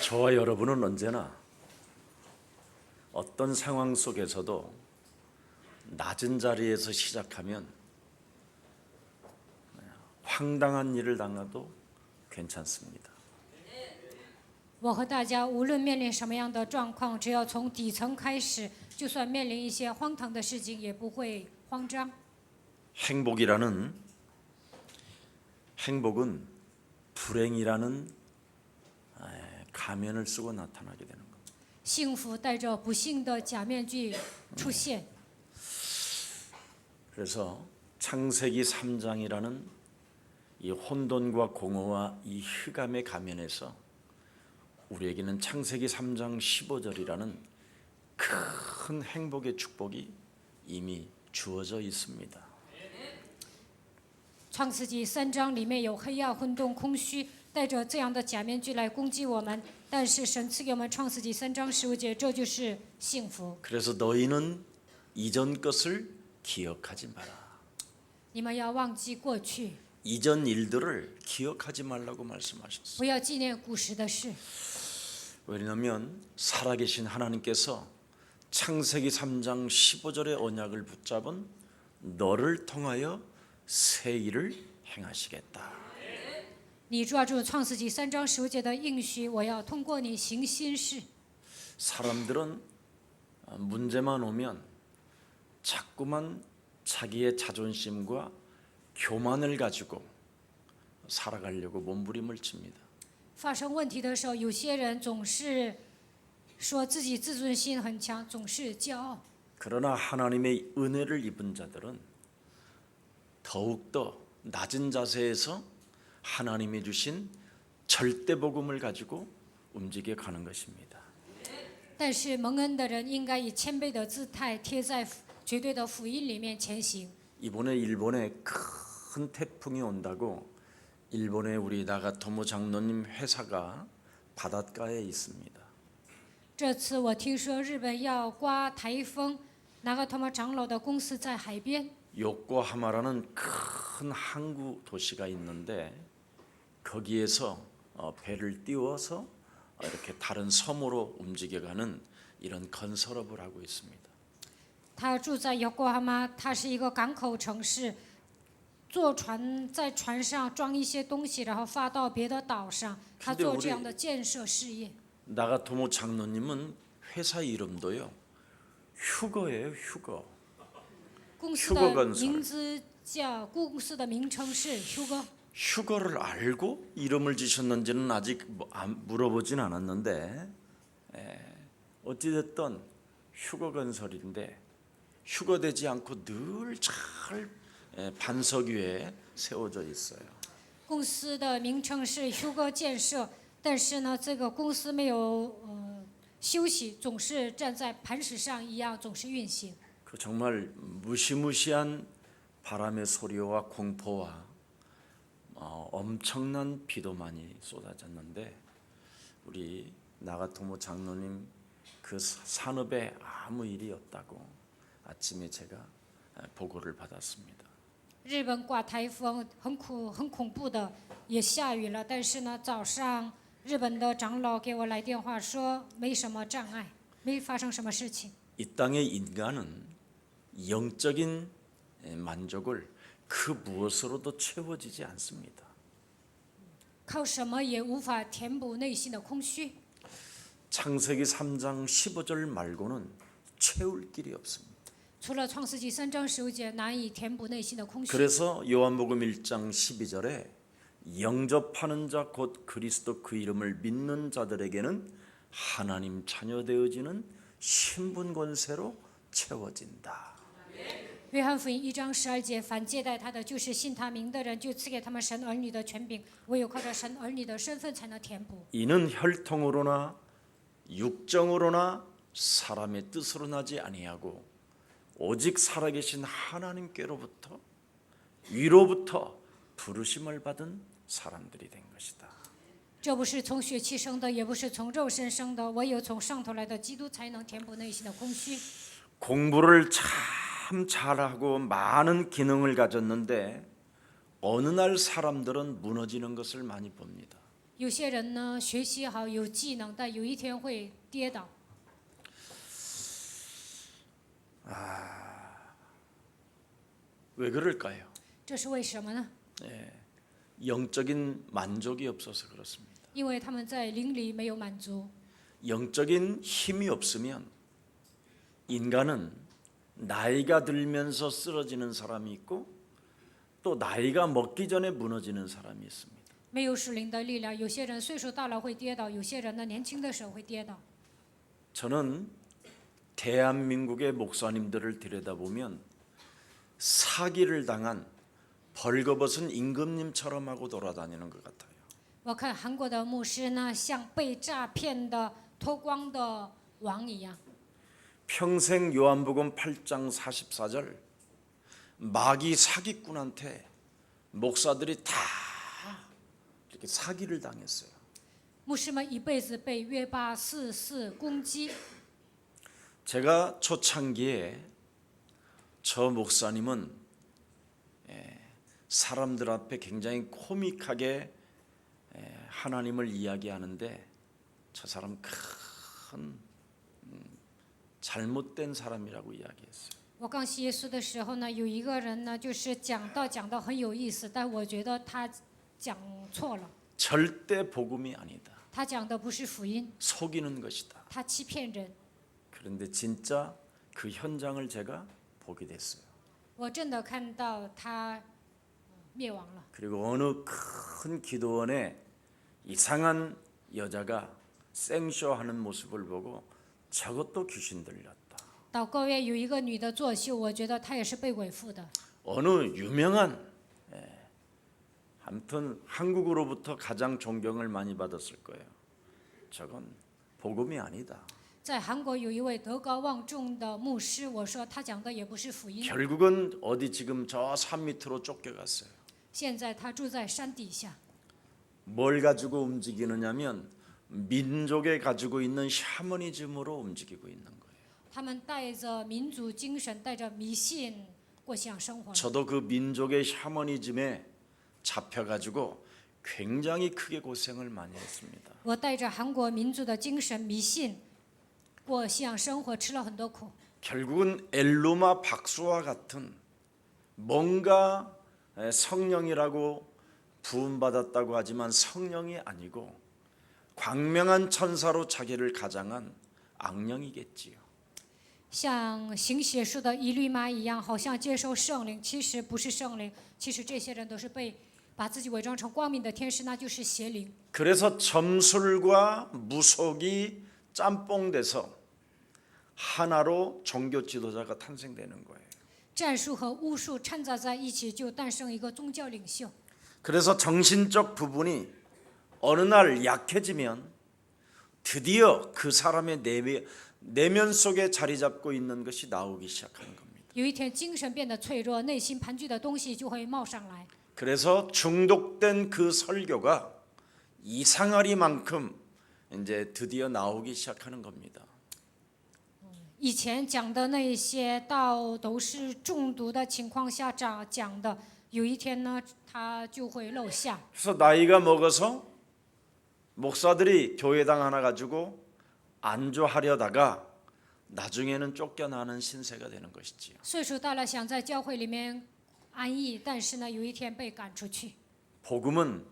저와 여러분은 언제나 어떤 상황 속에서도 낮은 자리에서 시작하면 황당한 일을 당해도 괜찮습니다. 我和大家无论面临什么样的状况，只要从底层开始，就算面临一些荒唐的事情，也不会慌张。 행복은 불행이라는 가면을 쓰고 나타나게 되는 겁니다. 幸福带着不幸的假面具出现。 그래서 창세기 3장이라는 이 혼돈과 공허와 이 흑암의 가면에서 우리에게는 창세기 3장 15절이라는 큰 행복의 축복이 이미 주어져 있습니다. 创世纪3章里面有黑暗、混沌、空虚，带着这样的假面具来攻击我们。但是神赐给我们创世纪3章15节，这就是幸福。 그래서 너희는 이전 것을 기억하지 마라. 你们要忘记过去， 이전 일들을 기억하지 말라고 말씀하셨어요. 不要纪念古时的事。 왜냐하면 살아계신 하나님께서 창세기 3장 15절의 언약을 붙잡은 너를 통하여 새 일을 행하시겠다. 你抓住创世纪3章15节的应许，我要通过你行新事。 사람들은 문제만 오면 자꾸만 자기의 자존심과 교만을 가지고 살아가려고 몸부림을 칩니다. 发生问题的时候，有些人总是说自己自尊心很强，总是骄傲。 그러나 하나님의 은혜를 입은 자들은 더욱더 낮은 자세에서 하나님이 주신 절대 복음을 가지고 움직여 가는 것입니다. 但是蒙恩的人应该以谦卑的姿态贴在绝对的福音里面前行。 이번에 일본에 큰 태풍이 온다고 일본의 우리 나가토모 장로님 회사가 바닷가에 있습니다. 这次我听说日本要刮台风，那个他们长老的公司在海边。 요코하마라는 큰 항구 도시가 있는데 거기에서 배를 띄워서 이렇게 다른 섬으로 움직여가는 이런 건설업을 하고 있습니다. 他住在yokohama哈马，它是一个港口城市，坐船在船上装一些东西，然后发到别的岛上。他做这样的建设事业。 나가토모 장로님은 회사 이름도요 휴거예요. 휴거. 公司的名字叫公司的名称是 Hugo。 휴거를 알고 이름을 지셨는지는 아직 물어보진 않았는데 어찌됐든 휴거건설인데 휴거되지 않고 늘 잘 반석 위에 세워져 있어요. 公司的名称是 Hugo 建设，但是呢，这个公司没有休息，总是站在磐石上一样，总是运行。 그 정말 무시무시한 바람의 소리와 공포와 엄청난 비도 많이 쏟아졌는데 우리 나가토모 장로님 그 산업에 아무 일이 없다고 아침에 제가 보고를 받았습니다. 日本刮台风很恐怖的，也下雨了，但是呢，早上日本的长老给我来电话说没什么障碍，没发生什么事情。 이 땅의 인간은 영적인 만족을 그 무엇으로도 채워지지 않습니다. 靠什么也无法填补内心的空虚。 창세기 3장 15절 말고는 채울 길이 없습니다. 除了创世纪3章15节难以填补内心的空虚。 그래서 요한복음 1장 12절에 영접하는 자 곧 그리스도 그 이름을 믿는 자들에게는 하나님 자녀 되어지는 신분 권세로 채워진다. 约翰福音1章12节，凡接待他的，就是信他名的人，就赐给他们神儿女的权柄，唯有靠着神儿女的身份才能填补。 이는 혈통으로나 육정으로나 사람의 뜻으로 나지 아니하고 오직 살아계신 하나님께로부터 위로부터 부르심을 받은 사람들이 된 것이다. 这不是从血气生的，也不是从肉身生的，唯有从上头来的基督才能填补内心的空虚。 공부를 참 잘하고 많은 기능을 가졌는데 어느 날 사람들은 무너지는 것을 많이 봅니다. 有些人呢学习好有技能，但有一天会跌倒。 왜 그럴까요? 这是为什么呢？ 영적인 만족이 없어서 그렇습니다. 因为他们在灵里没有满足， 영적인 힘이 없으면 인간은 나이가 들면서 쓰러지는 사람이 있고 또 나이가 먹기 전에 무너지는 사람이 있습니다. 没有属灵的力量。有些人岁数大了会跌倒，有些人呢年轻的时候会跌倒。 저는 대한민국의 목사님들을 들여다보면 사기를 당한 벌거벗은 임금님처럼 하고 돌아다니는 것 같아요. 我看韩国的牧师呢，像被诈骗的脱光的王一样。 평생 요한복음 8장 44절 마귀 사기꾼한테 목사들이 다 이렇게 사기를 당했어요. 牧师们一辈子被约巴44攻击。 제가 초창기에 저 목사님은 사람들 앞에 굉장히 코믹하게 하나님을 이야기하는데 저 사람 큰 잘못된 사람이라고 이야기했어요. 我刚信耶稣的时候呢，有一个人呢，就是讲道很有意思，但我觉得他讲错了。 절대 복음이 아니다. 他讲的不是福音， 속이는 것이다. 他欺骗人。 그런데 진짜 그 현장을 제가 보게 됐어요. 我真的看到他灭亡了。 그리고 어느 큰 기도원에 이상한 여자가 생쇼하는 모습을 보고 저것도 귀신 들렸다. 祷告院有一个女的作秀，我觉得她也是被鬼附的。 어느 유명한 아무튼 한국으로부터 가장 존경을 많이 받았을 거예요. 저건 복음이 아니다. 在韩国有一位德高望重的牧师，我说他讲的也不是福音。 결국은 어디 지금 저 산 밑으로 쫓겨갔어요. 现在他住在山底下， 뭘 가지고 움직이느냐면 민족에 가지고 있는 샤머니즘으로 움직이고 있는 거예요. 他们带着民族精神，带着迷信过信生活。 저도 그 민족의 샤머니즘에 잡혀가지고 굉장히 크게 고생을 많이 했습니다. 我带着韩国民族的精神迷信过信仰生活，吃了很多苦。 결국은 엘로마 박수와 같은 뭔가 성령이라고 부음받았다고 하지만 성령이 아니고 광명한 천사로 자기를 가장한 악령이겠지요. 像行邪术的一律妈一样，好像接受圣灵，其实不是圣灵，其实这些人都是把自己伪装成光明的天使，那就是邪灵。 그래서 점술과 무속이 짬뽕돼서 하나로 종교 지도자가 탄생되는 거예요. 战术和巫术掺杂在一起，就诞生一个宗教领袖。 그래서 정신적 부분이 어느 날 약해지면 드디어 그 사람의 내면 속에 자리 잡고 있는 것이 나오기 시작하는 겁니다. 有一天，精神变得脆弱，内心盘踞的东西就会冒上来。 그래서 중독된 그 설교가 이상하리만큼 이제 드디어 나오기 시작하는 겁니다. 以前讲的那些道都是中毒的情况下讲的，有一天呢，它就会露馅。 그래서 나이가 먹어서 목사들이 교회당 하나 가지고 안주하려다가 나중에는 쫓겨나는 신세가 되는 것이지요. 岁数大了，想在教会里面安逸，但是呢，有一天被赶出去。 복음은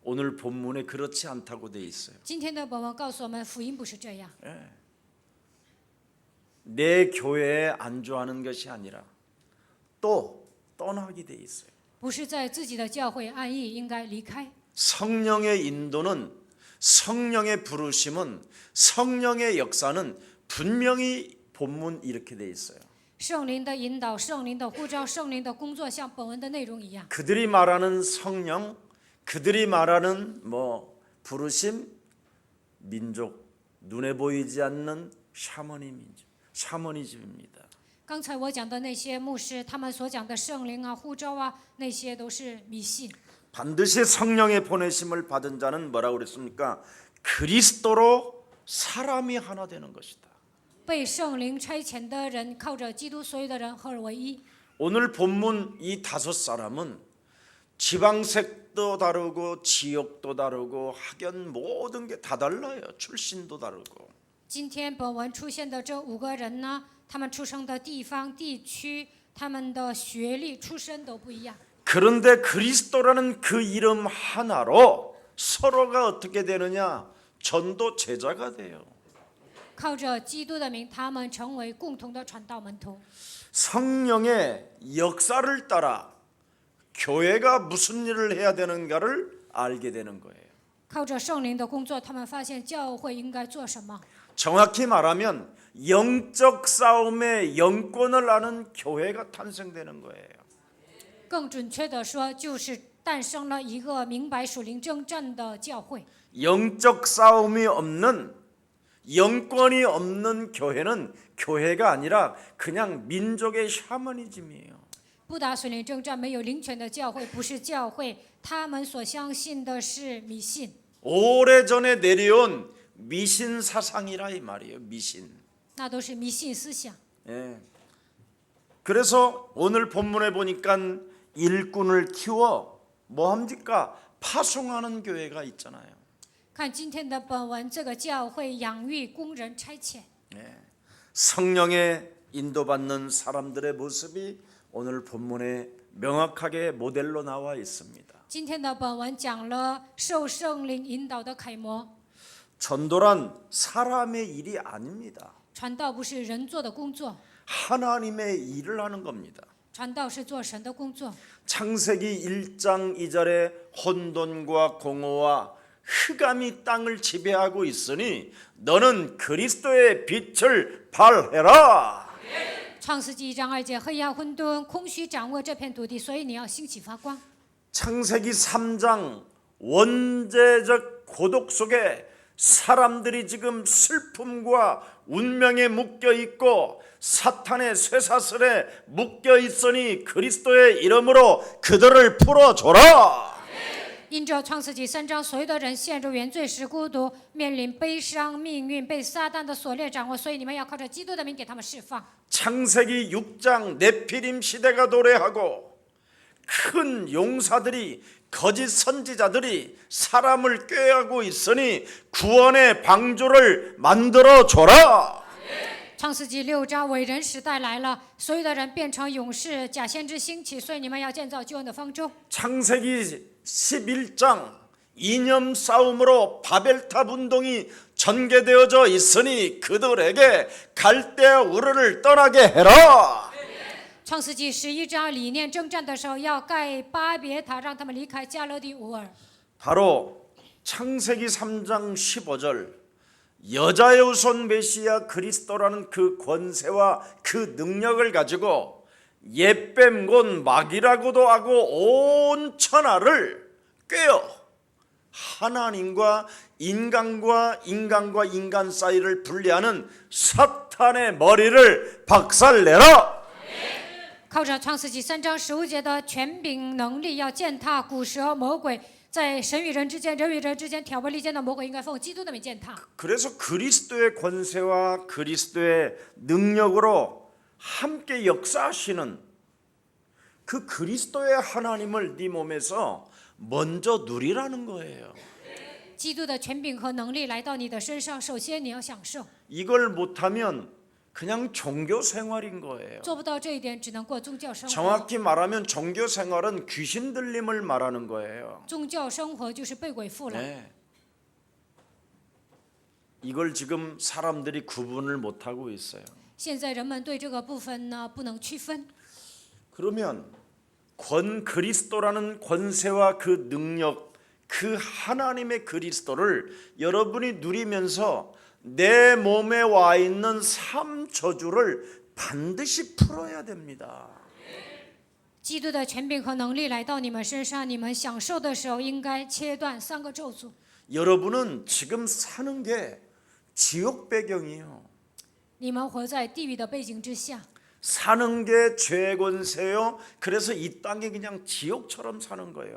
오늘 본문에 그렇지 않다고 돼 있어요. 今天的本文告诉我们，福音不是这样。 내 교회에 안주하는 것이 아니라 또 떠나게 돼 있어요. 不是在自己的教会安逸，应该离开。 성령의 인도는 성령의 부르심은 성령의 역사는 분명히 본문 이렇게 돼 있어요. 圣灵的引导、圣灵的呼召、圣灵的工作，像本文的内容一样。 그들이 말하는 성령, 그들이 말하는 부르심, 민족, 눈에 보이지 않는 샤머니즘입니다. 刚才我讲的那些牧师，他们所讲的圣灵啊、呼召啊，那些都是迷信。 반드시 성령의 보내심을 받은 자는 뭐라고 그랬습니까? 그리스도로 사람이 하나 되는 것이다. 被圣灵差遣的人，靠着基督所有的人合而为一。 오늘 본문 이 5 사람은 지방색도 다르고 지역도 다르고 학연 모든 게 다 달라요. 출신도 다르고. 今天本文出现的这5个人呢，他们出生的地方、地区，他们的学历、出身都不一样。 그런데 그리스도라는 그 이름 하나로 서로가 어떻게 되느냐? 전도 제자가 돼요. 靠着基督的名，他们成为共同的传道门徒。 성령의 역사를 따라 교회가 무슨 일을 해야 되는가를 알게 되는 거예요. 靠着圣灵的工作，他们发现教会应该做什么。 정확히 말하면 영적 싸움의 영권을 아는 교회가 탄생되는 거예요. 更准确的说，就是诞生了一个明白属灵征战的教会。 영적 싸움이 없는 영권이 없는 교회는 교회가 아니라 그냥 민족의 샤머니즘이에요. 不打属灵征战、没有灵权的教会不是教会，他们所相信的是迷信。 오래전에 내려온 미신 사상이라 이 말이에요. 미신. 那都是迷信思想。 예. 그래서 오늘 본문에 보니까 일꾼을 키워 뭐 합니까? 파송하는 교회가 있잖아요. 看今天的本文，这个教会养育工人差遣， 예. 성령의 인도받는 사람들의 모습이 오늘 본문에 명확하게 모델로 나와 있습니다. 今天的本文讲了受圣灵引导的楷模。 전도란 사람의 일이 아닙니다. 传道不是人做的工作， 하나님의 일을 하는 겁니다. 传道是做神的工作。 창세기 1장 2절에 혼돈과 공허와 흑암이 땅을 지배하고 있으니 너는 그리스도의 빛을 발해라. 创世纪1章2节，黑暗混沌，空虚掌握这片土地，所以你要兴起发光。 창세기 3장 원죄적 고독 속에 사람들이 지금 슬픔과 운명에 묶여 있고 사탄의 쇠사슬에 묶여 있으니 그리스도의 이름으로 그들을 풀어줘라. 因着创世纪3章，所有的人陷入原罪时孤独，面临悲伤命运，被撒旦的锁链掌握，所以你们要靠着基督的名给他们释放。 창세기 6장 네피림 시대가 도래하고 큰 용사들이 거짓 선지자들이 사람을 꾀하고 있으니 구원의 방주를 만들어 줘라. 创世纪6章，伟人时代来了，所有的人变成勇士，假先知兴起，所以你们要建造救恩的方舟。 창세기 11장 이념 싸움으로 바벨탑 운동이 전개되어져 있으니 그들에게 갈대아 우르를 떠나게 해라. 创世纪11章，理念征战的时候要盖巴别塔，让他们离开加勒底乌尔。 바로 창세기 3장 15절 여자의 후손 메시아 그리스도라는 그 권세와 그 능력을 가지고 옛뱀 곧 마귀라고도 하고 온 천하를 꿰어 하나님과 인간과 인간 사이를 분리하는 사탄의 머리를 박살내라. 靠着创世纪3章15节的权柄能力，要践踏古蛇魔鬼，在神与人之间、人与人之间挑拨离间的魔鬼，应该奉基督的名践踏。 그래서 그리스도의 권세와 그리스도의 능력으로 함께 역사하시는 그 그리스도의 하나님을 네 몸에서 먼저 누리라는 거예요. 基督的权柄和能力来到你的身上，首先你要享受。 이걸 못하면 그냥 종교 생활인 거예요. 做不到这一点，只能过宗教生活。 정확히 말하면 종교 생활은 귀신 들림을 말하는 거예요. 宗教生活就是被鬼附了。 네. 이걸 지금 사람들이 구분을 못 하고 있어요. 现在人们对这个部分呢不能区分。 그러면 그리스도라는 권세와 그 능력, 그 하나님의 그리스도를 여러분이 누리면서 내 몸에 와 있는 삶 저주를 반드시 풀어야 됩니다. 基督的权柄和能力来到你们身上，你们享受的时候应该切断3个咒诅。 여러분은 지금 사는 게 지옥 배경이에요. 你们活在地狱的背景之下， 사는 게 죄 권세요. 그래서 이 땅이 그냥 지옥처럼 사는 거예요.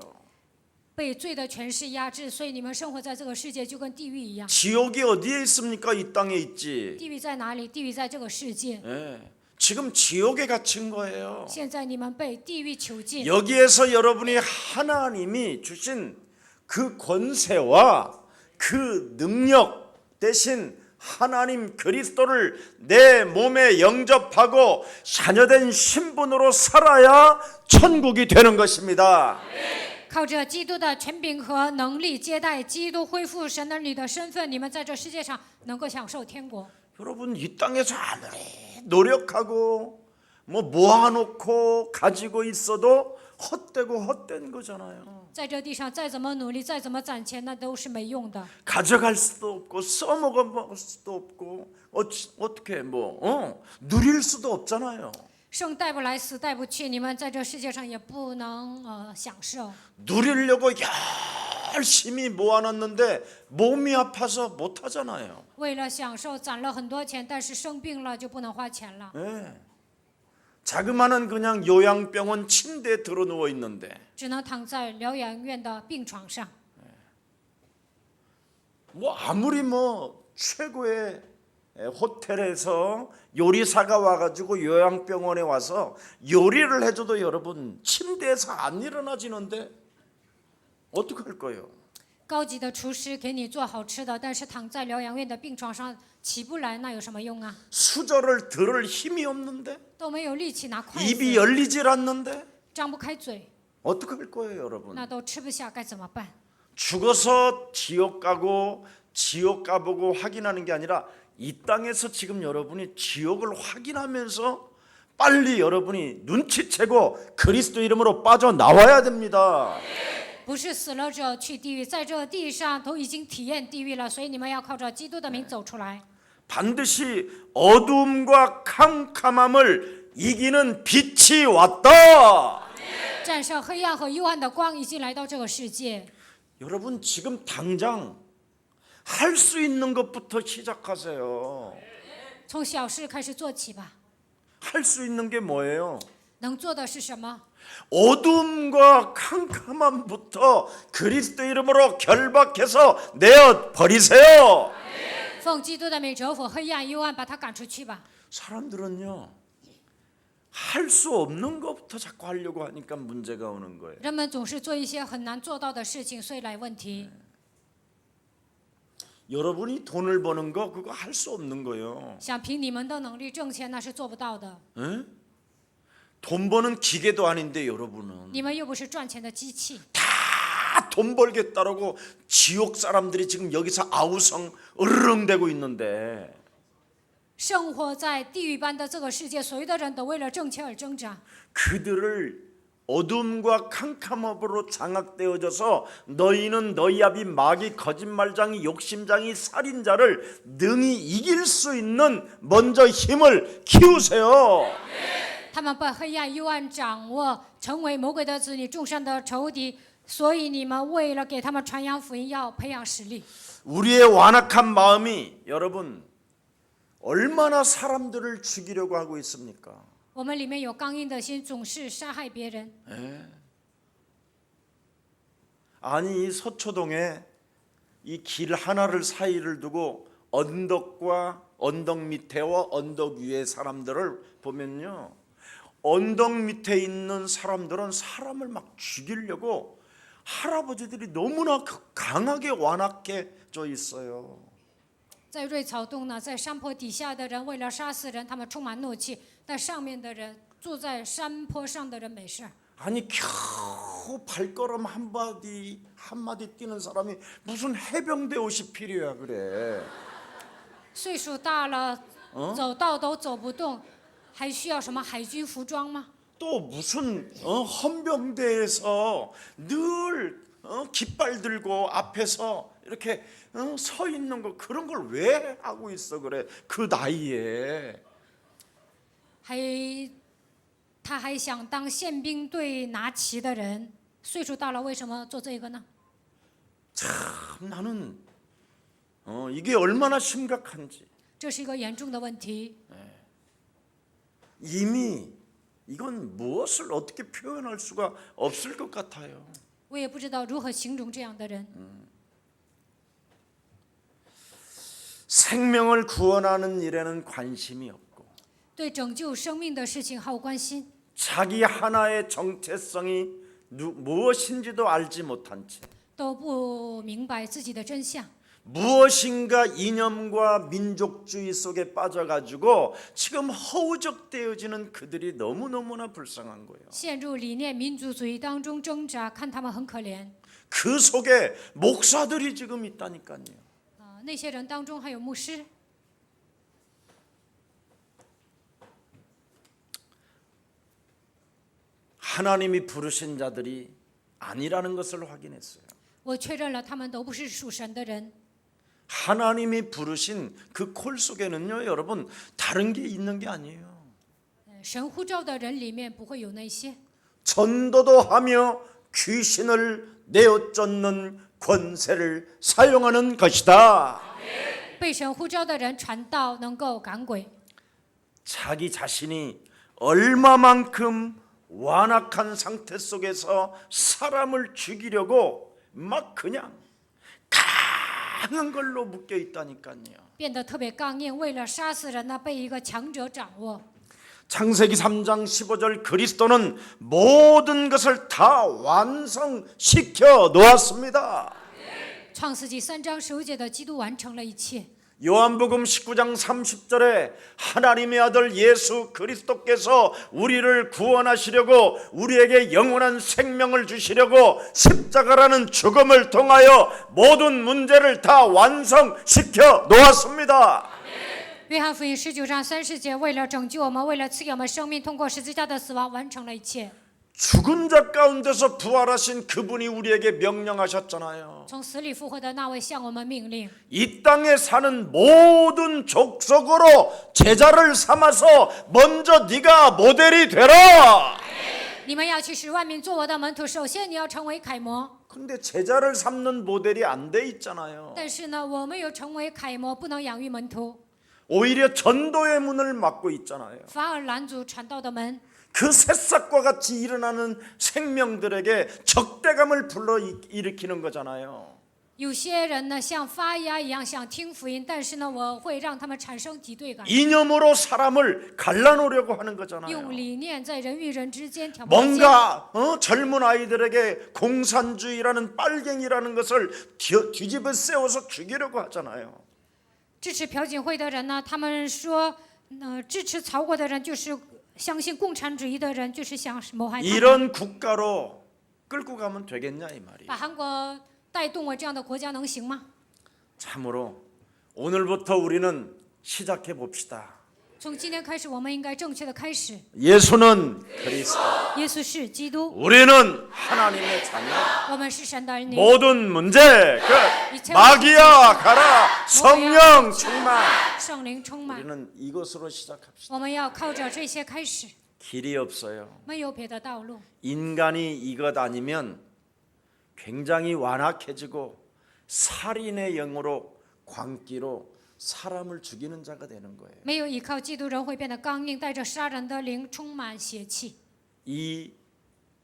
被罪的权势压制，所以你们生活在这个世界就跟地狱一样。 지옥이 어디에 있습니까? 이 땅에 있지. 地狱在哪里？地狱在这个世界。 예. 지금 지옥에 갇힌 거예요. 现在你们被地狱囚禁， 여기에서 여러분이 하나님이 주신 그 권세와 그 능력 대신 하나님 그리스도를 내 몸에 영접하고 자녀된 신분으로 살아야 천국이 되는 것입니다. 靠着基督的权柄和能力接待基督，恢复神儿女的身份，你们在这世界上能够享受天国。 여러분 이 땅에서 아무리 노력하고 뭐 모아놓고 가지고 있어도 헛되고 헛된 거잖아요. 在这地上再怎么努力，再怎么攒钱，那都是没用的。 가져갈 수도 없고 써먹어 먹을 수도 없고 어떻게 누릴 수도 없잖아요. 生带不来，死带不去，你们在这世界上也不能享受。 누리려고 열심히 모아놨는데 몸이 아파서 못 하잖아요. 为了享受攒了很多钱，但是生病了就不能花钱了， 네. 자그마한 그냥 요양병원 침대에 들어 누워 있는데 只能躺在疗养院的病床上。 뭐 아무리 최고의 호텔에서 요리사가 와가지고 요양병원에 와서 요리를 해줘도 여러분 침대에서 안 일어나지는데 어떡할 거예요? 高级的厨师给你做好吃的，但是躺在疗养院的病床上起不来，那有什么用啊？ 수저를 들을 힘이 없는데 都没有力气拿筷 입이 子， 열리질 않는데 张不开嘴， 어떡할 거예요, 여러분? 那都吃不下，该怎么办？ 죽어서 지옥 가고 지옥 가보고 확인하는 게 아니라 이 땅에서 지금 여러분이 지옥을 확인하면서 빨리 여러분이 눈치채고 그리스도 이름으로 빠져나와야 됩니다. 不是死了者去地狱，在这地上都已经体验地狱了，所以你们要靠着基督的名走出来。 반드시 어둠과 캄캄함을 이기는 빛이 왔다. 战胜黑暗和幽暗的光已经来到这个世界。 여러분 지금 당장 할 수 있는 것부터 시작하세요. 从小事开始做起吧。 할 수 있는 게 뭐예요? 能做的是什么？ 어둠과 캄캄함부터 그리스도 이름으로 결박해서 내어 버리세요. 奉基督的名折服黑暗幽暗，把它赶出去吧。 사람들은요 할 수 없는 것부터 자꾸 하려고 하니까 문제가 오는 거예요. 人们总是做一些很难做到的事情，所以来问题。 여러분이 돈을 버는 거 그거 할 수 없는 거예요. 想凭你们的能力挣钱，那是做不到的。 에? 돈 버는 기계도 아닌데 여러분은 你们又不是赚钱的机器， 다 돈 벌겠다라고 지옥 사람들이 지금 여기서 아우성 으르렁대고 있는데 生活在地狱般的这个世界，所有的人都为了挣钱而挣扎。 그들을 어둠과 캄캄함으로 장악되어져서 너희는 너희 아비 마귀 거짓말장이 욕심장이 살인자를 능히 이길 수 있는 먼저 힘을 키우세요. 他们被黑暗幽暗掌握，成为魔鬼的子女，众生的仇敌。所以你们为了给他们传扬福音，要培养实力。 우리의 완악한 마음이 여러분 얼마나 사람들을 죽이려고 하고 있습니까? 我们里面有刚硬的心，总是杀害别人。 아니 이 서초동에 이 길 하나를 사이를 두고 언덕과 언덕 밑에와 언덕 위의 사람들을 보면요, 언덕 밑에 있는 사람들은 사람을 막 죽이려고 할아버지들이 너무나 강하게 완악해져 있어요. 在瑞草洞呢，在山坡底下的人为了杀死人，他们充满怒气；但上面的人，住在山坡上的人没事。 아니 겨우 발걸음 한마디 뛰는 사람이 무슨 해병대 옷이 필요야 그래. 岁数大了，走道都走不动，还需要什么海军服装吗？ 또 무슨 헌병대에서 늘 깃발 들고 앞에서 이렇게 서 있는 거 그런 걸 왜 하고 있어 그래 그 나이에. 他还想当宪兵队拿旗的人，岁数大了为什么做这个呢？ 참 나는 이게 얼마나 심각한지 这是一个严重的问题。 이미 이건 무엇을 어떻게 표현할 수가 없을 것 같아요. 我也不知道如何形容这样的人。 생명을 구원하는 일에는 관심이 없고 对拯救生命的事情毫无关心， 자기 하나의 정체성이 무엇인지도 알지 못한 채 都不明白自己的真相， 무엇인가 이념과 민족주의 속에 빠져가지고 지금 허우적대어지는 그들이 너무너무나 불쌍한 거예요. 陷入理念民族主义当中挣扎，看他们很可怜。 그 속에 목사들이 지금 있다니까요. 那些人当中还有牧师， 하나님이 부르신 자들이 아니라는 것을 확인했어요. 我确认了他们都不是属神的人。 하나님이 부르신 그 콜 속에는요, 여러분, 다른 게 있는 게 아니에요. 神呼召的人里面不会有那些 전도도 하며 귀신을 내어쫓는 권세를 사용하는 것이다. 被神呼召的人传道能够赶鬼， 자기 자신이 얼마만큼 완악한 상태 속에서 사람을 죽이려고 막 그냥 강한 걸로 묶여 있다니까요. 变得特别刚硬，为了杀死人呢，被一个强者掌握。 창세기 3장 15절 그리스도는 모든 것을 다 완성시켜 놓았습니다. 创世纪3章15节的基督完成了一切。 요한복음 19장 30절에 하나님의 아들 예수 그리스도께서 우리를 구원하시려고 우리에게 영원한 생명을 주시려고 십자가라는 죽음을 통하여 모든 문제를 다 완성시켜 놓았습니다. 约翰福音19章30节，为了拯救我们，为了赐给我们生命，通过十字架的死亡完成了一切。 죽은 자 가운데서 부활하신 그분이 우리에게 명령하셨잖아요. 从死里复活的那位向我们命令， 이 땅에 사는 모든 족속으로 제자를 삼아서 먼저 네가 모델이 되라. 你们要去使万民做我的门徒，首先你要成为楷模。 근데 제자를 삼는 모델이 안 돼 있잖아요. 但是呢，我们有成为楷模，不能养育门徒， 오히려 전도의 문을 막고 있잖아요. 反而拦阻传道的门。 그 새싹과 같이 일어나는 생명들에게 적대감을 불러일으키는 거잖아요. 有些人呢，像发芽一样想听福音，但是呢，我会让他们产生敌对感， 이념으로 사람을 갈라놓으려고 하는 거잖아요. 用理念在人与人之间挑拨离间。 뭔가 젊은 아이들에게 공산주의라는 빨갱이라는 것을 뒤집어 세워서 죽이려고 하잖아요. 支持朴槿惠的人呢，他们说，支持曹国的人就是相信共产主义的人，就是想谋害他们， 이런 국가로 끌고 가면 되겠냐 이 말이에요. 把韩国带动为这样的国家能行吗？ 참으로 오늘부터 우리는 시작해 봅시다. 从今天开始，我们应该正确的开始。 예수는 그리스도, 耶稣是基督， 우리는 하나님의 자녀. 我们是神的儿女。 모든 문제 끝. 마귀야 가라. 성령 충만. 圣灵充满， 우리는 이것으로 시작합시다. 我们要靠着这些开始， 길이 없어요. 没有别的道路。 인간이 이것 아니면 굉장히 완악해지고 살인의 영으로 광기로 사람을 죽이는 자가 되는 거예요. 没有依靠基督，人会变得刚硬，带着杀人的灵，充满邪气。 이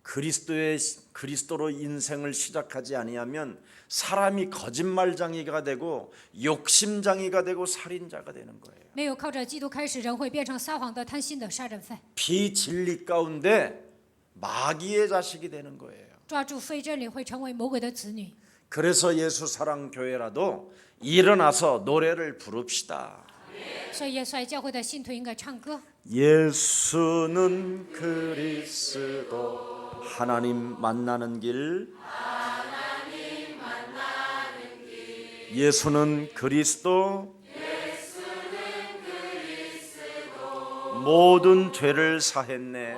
그리스도로 인생을 시작하지 아니하면 사람이 거짓말장이가 되고 욕심장이가 되고 살인자가 되는 거예요. 没有靠着基督开始，人会变成撒谎的、贪心的杀人犯， 비진리 가운데 마귀의 자식이 되는 거예요. 抓住非真理会成为魔鬼的子女。 그래서 예수 사랑 교회라도 일어나서 노래를 부릅시다. 所以耶稣爱教会的信徒应该唱歌。 예수는 그리스도 하나님 만나는 길. 예수는 그리스도 모든 죄를 사했네.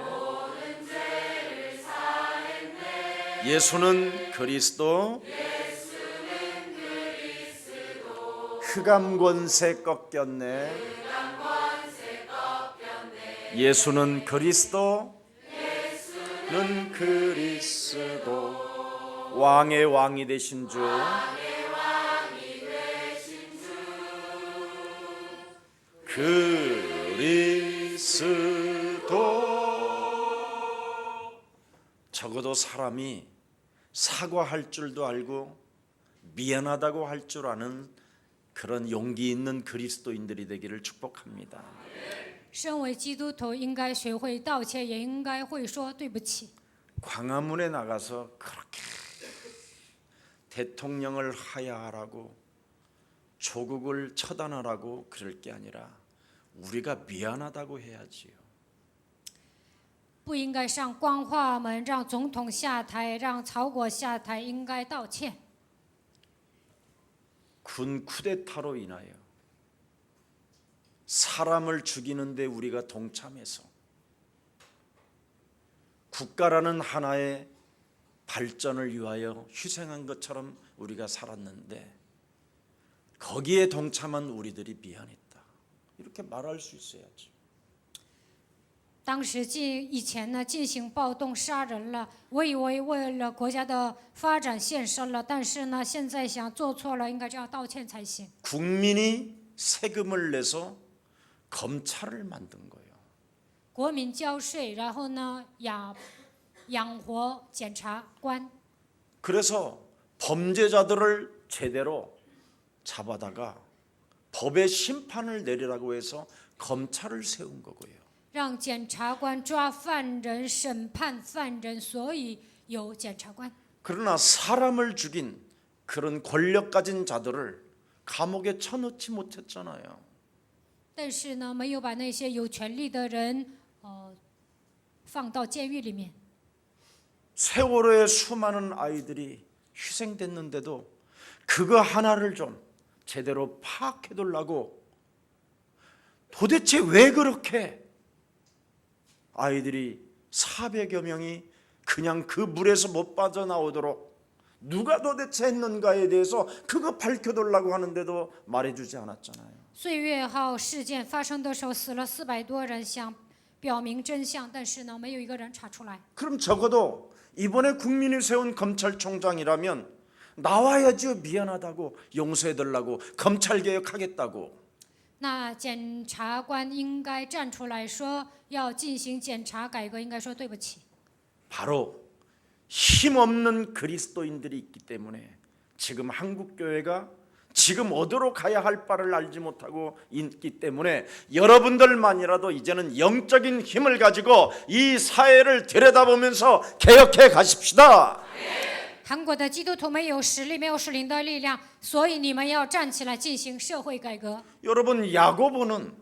예수는 그리스도 흑암 권세 꺾였네. 예수는 그리스도 왕의 왕이 되신 주. 그리스도. 적어도 사람이 사과할 줄도 알고 미안하다고 할 줄 아는 그런 용기 있는 그리스도인들이 되기를 축복합니다. 身为基督徒，应该学会道歉，也应该会说对不起。 광화문에 나가서 그렇게 대통령을 하야하라고 조국을 처단하라고 그럴 게 아니라 우리가 미안하다고 해야지요. 不应该上光化门让总统下台，让曹国下台，应该道歉。 군 쿠데타로 인하여 사람을 죽이는데 우리가 동참해서 국가라는 하나의 발전을 위하여 희생한 것처럼 우리가 살았는데 거기에 동참한 우리들이 미안했다. 이렇게 말할 수 있어야죠. 当时以前呢进行暴动杀人了，我以为为了国家的发展献身了，但是呢现在想做错了，应该这样道歉才行。 국민이 세금을 내서 검찰을 만든 거예요. 国民交税，然后呢养活检察官， 그래서 범죄자들을 제대로 잡아다가 법의 심판을 내리라고 해서 검찰을 세운 거고요. 让检察官抓犯人、审判犯人，所以有检察官。 그러나 사람을 죽인 그런 권력 가진 자들을 감옥에 쳐넣지 못했잖아요. 但是呢，没有把那些有权利的人放到监狱里面。 세월호에 수많은 아이들이 희생됐는데도 그거 하나를 좀 제대로 파악해두려고 도대체 왜 그렇게 아이들이 400여 명이 그냥 그 물에서 못 빠져나오도록 누가 도대체 했는가에 대해서 그거 밝혀두려고 하는데도 말해주지 않았잖아요. 岁月号事件发生的时候，死了400多人，想表明真相，但是呢，没有一个人查出来。 그럼 적어도 이번에 국민이 세운 검찰총장이라면 나와야죠. 미안하다고 용서해달라고 검찰개혁하겠다고. 那检察官应该站出来说要进行检察改革，应该说对不起。 바로 힘없는 그리스도인들이 있기 때문에 지금 한국교회가 지금 어디로 가야 할 바를 알지 못하고 있기 때문에 여러분들만이라도 이제는 영적인 힘을 가지고 이 사회를 들여다보면서 개혁해 가십시다. 韩国的基督徒没有实力，没有属灵的力量，所以你们要站起来进行社会改革。 여러분 야고보는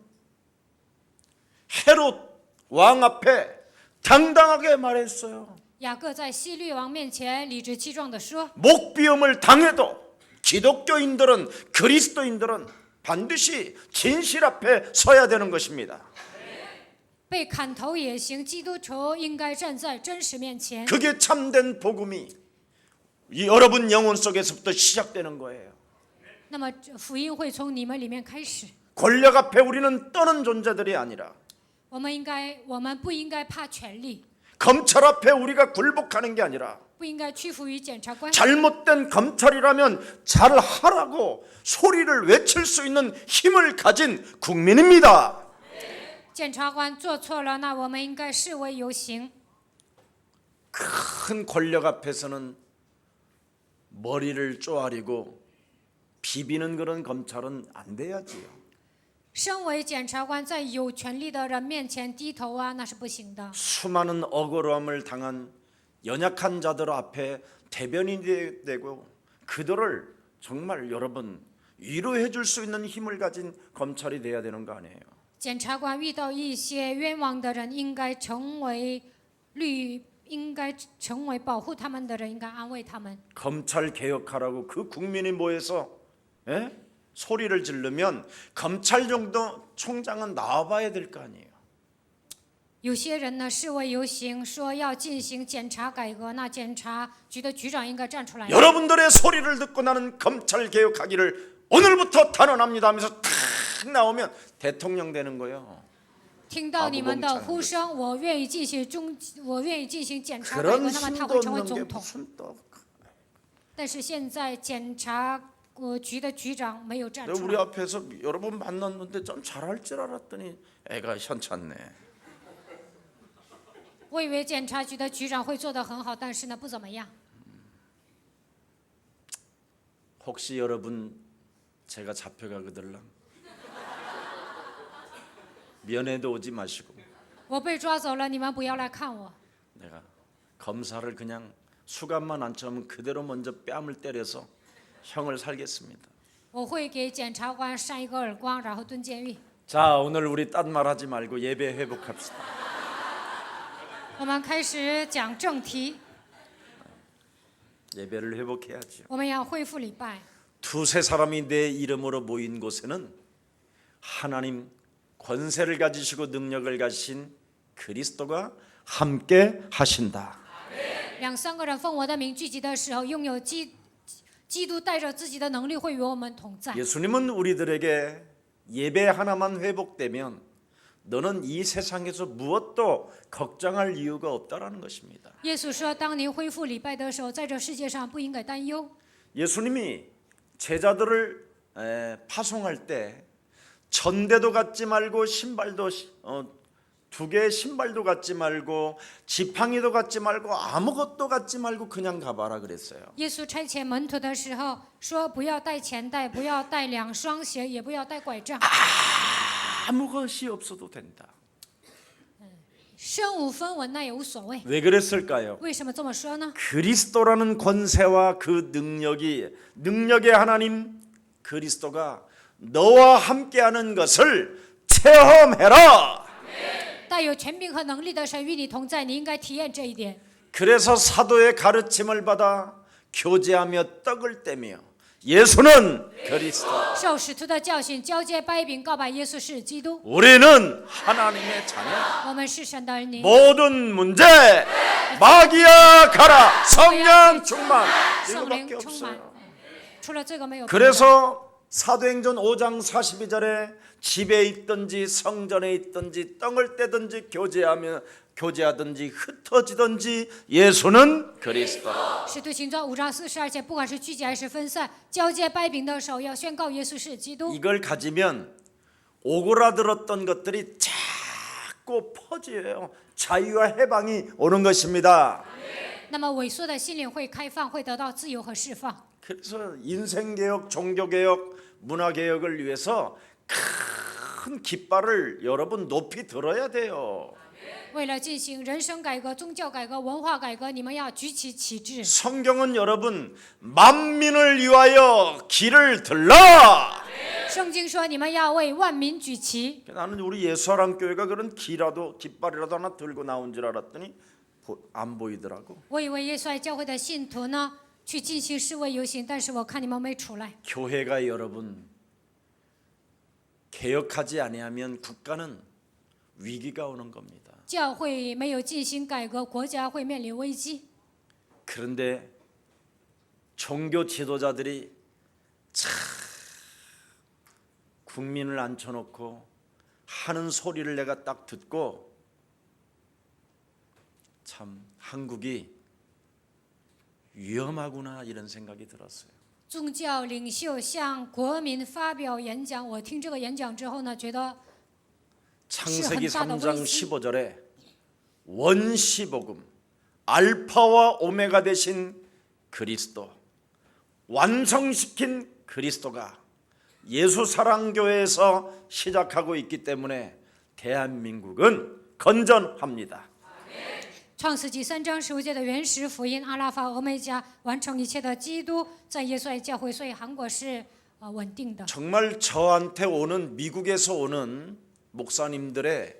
헤롯 왕 앞에 당당하게 말했어요. 雅各在希律王面前理直气壮地说： 목비움을 당해도 기독교인들은 그리스도인들은 반드시 진실 앞에 서야 되는 것입니다. 被砍头也行，基督徒应该站在真实面前。 그게 참된 복음이 이 여러분 영혼 속에서부터 시작되는 거예요. 那么福音会从你们里面开始。 권력 앞에 우리는 떠는 존재들이 아니라 我们不应该怕权力， 검찰 앞에 우리가 굴복하는 게 아니라 不应该屈服于检察官。 잘못된 검찰이라면 잘하라고 소리를 외칠 수 있는 힘을 가진 국민입니다. 检察官做错了，那我们应该示威游行。 큰 권력 앞에서는 머리를 쪼아리고 비비는 그런 검찰은 안 돼야지요. 身为检察官，在有权力的人面前低头啊，那是不行的。 수많은 억울함을 당한 연약한 자들 앞에 대변인이 되고 그들을 정말 여러분 위로해 줄 수 있는 힘을 가진 검찰이 돼야 되는 거 아니에요. 检察官遇到一些冤枉的人，应该成为保护他们的人，应该安慰他们。 검찰 개혁하라고 그 국민이 모여서 소리를 지르면 검찰 정도 총장은 나와봐야 될 거 아니에요. 有些人呢示威游行，说要进行检察改革，那检察局的局长应该站出来。 여러분들의 소리를 듣고 나는 검찰 개혁하기를 오늘부터 단언합니다 하면서 탁 나오면 대통령 되는 거예요. 听到你们的呼声，我愿意进行检察改革， 그런 那么他 힘도 会成为 없는 게 总统。 무슨 또 但是现在检察局的局长没有站出 우리 来。 앞에서 여러 번 만났는데 좀 잘할 줄 알았더니 애가 현찮네. 我以为检察局的局长会做得很好，但是呢不怎么样。 혹시 여러분 제가 잡혀가거들랑 면회도 오지 마시고 我被抓走了，你们不要来看我。 내가 검사를 그냥 수감만 안 처하면 그대로 먼저 뺨을 때려서 형을 살겠습니다. 我会给检察官扇一个耳光，然后蹲监狱。 자, 오늘 우리 딴 말 하지 말고 예배 회복합시다. 我们开始讲正题， 예배를 회복해야죠. 我们要恢复礼拜。 두세 사람이 내 이름으로 모인 곳에는 하나님 권세를 가지시고 능력을 가지신 그리스도가 함께 하신다. 两三个人奉我的名聚集的时候，拥有基督带着自己的能力会与我们同在。 예수님은 우리들에게 예배 하나만 회복되면 너는 이 세상에서 무엇도 걱정할 이유가 없다라는 것입니다. 耶稣说：“当你恢复礼拜的时候，在这世界上不应该担忧。 예수님이 제자들을 파송할 때 전대도 갖지 말고 신발도 2개의 신발도 갖지 말고 지팡이도 갖지 말고 아무것도 갖지 말고 그냥 가봐라 그랬어요. 耶稣差遣门徒的时候说：“不要带钱袋，不要带2双鞋，也不要带拐杖， 아무것이 없어도 된다. 身无分文那也无所谓。 왜 그랬을까요? 为什么这么说呢？ 그리스도라는 권세와 그 능력의 하나님 그리스도가 너와 함께하는 것을 체험해라. 带有权柄和能力的神与你同在，你应该体验这一点。 그래서 사도의 가르침을 받아 교제하며 떡을 떼며 예수는 그리스도 受使徒的教训，交接掰饼，告白耶稣是基督。 우리는 하나님의 자녀 我们是神的儿女。 모든 문제 마귀야 가라 성령 충만 圣灵 이거밖에 充满 없어요. ，除了这个没有别的。 그래서 사도행전 5장 42절에 집에 있든지 성전에 있든지 떡을 떼든지 교제하든지 흩어지든지 예수는 그리스도. 使徒行传5章42节，不管是聚集还是分散，交接掰饼的时候，要宣告耶稣是基督。 이걸 가지면 오그라들었던 것들이 자꾸 퍼져요. 자유와 해방이 오는 것입니다. 那么萎缩的心灵会开放，会得到自由和释放。 그래서 인생개혁, 종교개혁, 문화개혁을 위해서 큰 깃발을 여러분 높이 들어야 돼요. 为了进行人生改革、宗教改革、文化改革，你们要举起旗帜。 성경은 여러분 만민을 위하여 길을 들라. 圣经说，你们要为万民举旗。 나는 우리 예수사랑교회가 그런 깃발이라도 하나 들고 나온 줄 알았더니 안 보이더라고. 我以为耶稣爱教会的信徒呢，去进行示威游行，但是我看你们没出来。 교회가 여러분 개혁하지 아니하면 국가는 위기가 오는 겁니다. 教会没有进行改革，国家会面临危机。 그런데 종교 지도자들이 참 국민을 앉혀놓고 하는 소리를 내가 딱 듣고 참 한국이 위험하구나 이런 생각이 들었어요. 宗教领袖向国民发表演讲，我听这个演讲之后呢，觉得 창세기 3장 15절에 원시복음 알파와 오메가 되신 그리스도 완성시킨 그리스도가 예수사랑교회에서 시작하고 있기 때문에 대한민국은 건전합니다. 创世纪3章15节的原始福音，阿拉法、俄梅加完成一切的基督，在耶稣爱教会，所以韩国是稳定的。 정말 저한테 오는 미국에서 오는 목사님들의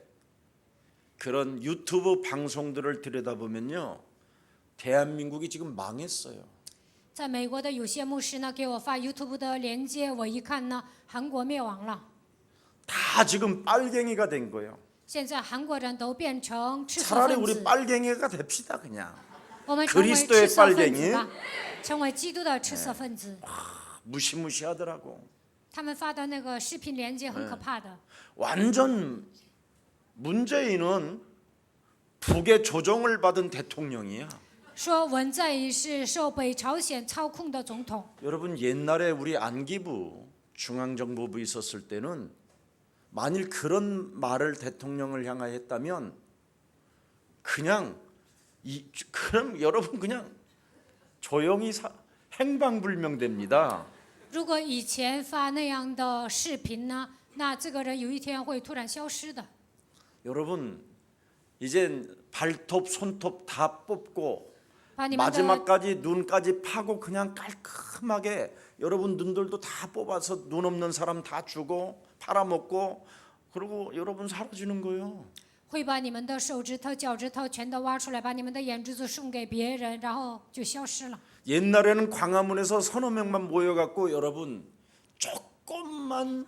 그런 유튜브 방송들을 들여다보면요, 대한민국이 지금 망했어요. 在美国的有些牧师呢，给我发 YouTube 的链接，我一看呢，韩国灭亡了。 다 지금 빨갱이가 된 거예요. 现在韩国人都变成赤色 차라리 分 우리 子， 빨갱이가 됩시다 그냥. 我们成为 그리스도의 赤色分 빨갱이 子吧，成为基督的赤色分子。 무시무시하더라고. 他们发的那个视频链接很可怕的。 완전 문재인은 북의 조종을 받은 대통령이야. 说文在寅是受北朝鲜操控的总统。 여러분 옛날에 우리 안기부 중앙정보부 있었을 때는 만일 그런 말을 대통령을 향하여 했다면 그냥 그럼 여러분 그냥 조용히 행방불명됩니다. 如果以前发那样的视频呢，那这个人有一天会突然消失的。 여러분 이제 발톱, 손톱 다 뽑고 把你们的 마지막까지 눈까지 파고 그냥 깔끔하게 여러분 눈들도 다 뽑아서 눈 없는 사람 다 주고 팔아먹고 그리고 여러분 사라지는 거예요. 会把你们的手指头、脚趾头全都挖出来，把你们的眼珠子送给别人，然后就消失了。 옛날에는 광화문에서 서너 명만 모여갖고 여러분 조금만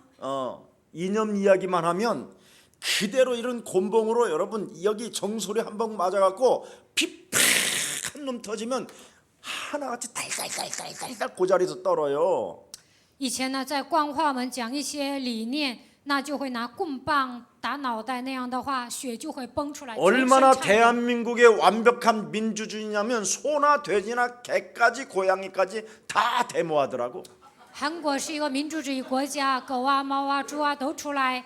이념 이야기만 하면 그대로 이런 곤봉으로 여러분 여기 정소리 한 번 맞아갖고 피 팍 한 놈 터지면 하나같이 달달달달달달 그 자리에서 떨어요. 以前呢，在光化门讲一些理念，那就会拿棍棒打脑袋，那样的话血就会崩出来。全身 얼마나 颤抖 대한민국의 완벽한 민주주의냐면 소나 돼지나 개까지 고양이까지 다 데모하더라고. 韩国是一个民主主义国家，狗啊、猫啊、猪啊都出来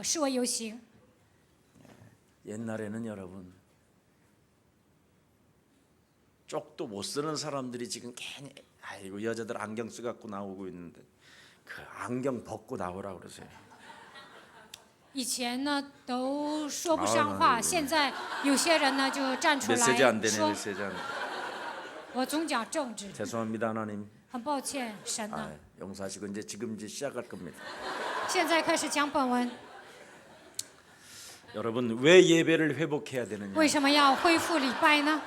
示威游行。 옛날에는 여러분 쪽도 못 쓰는 사람들이 지금 괜히 아이고 여자들 안경 쓰갖고 나오고 있는데 그 안경 벗고 나오라 그러세요. 以前呢都说不上话，现在有些人呢就站出 메시지 안 来 되네 说 메시지 안 돼. 我总讲政治， 죄송합니다 하나님. 很抱歉，神呢。 용서하시고 지금 시작할 겁니다. 现在开始讲本文， 여러분 왜 예배를 회복해야 되느냐? 为什么要恢复礼拜呢？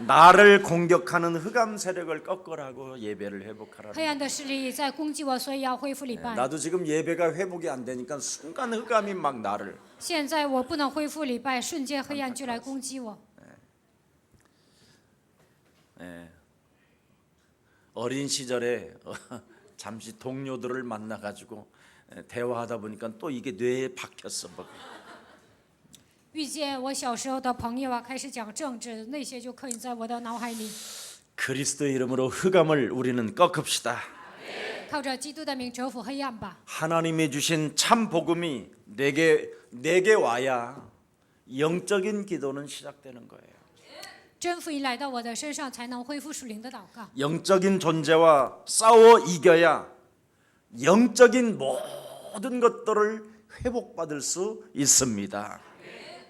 나를 공격하는 흑암 세력을 꺾으라고 예배를 회복하라. 黑暗的势力在攻击我，所以要恢复礼拜。 나도 지금 예배가 회복이 안 되니까 순간 흑암이 막 나를 现在我不能恢复礼拜，瞬间黑暗就来攻击我。 어린 시절에 잠시 동료들을 만나가지고 대화하다 보니까 또 이게 뇌에 박혔어. 遇见我小时候的朋友啊，开始讲政治，那些就刻印在我的脑海里。 그리스도 이름으로 흑암을 우리는 꺾읍시다. 靠着基督的名折服黑暗吧。 하나님이 주신 참 복음이 내게 와야 영적인 기도는 시작되는 거예요. 真福音来到我的身上，才能恢复属灵的祷告。 영적인 존재와 싸워 이겨야 영적인 모든 것들을 회복받을 수 있습니다.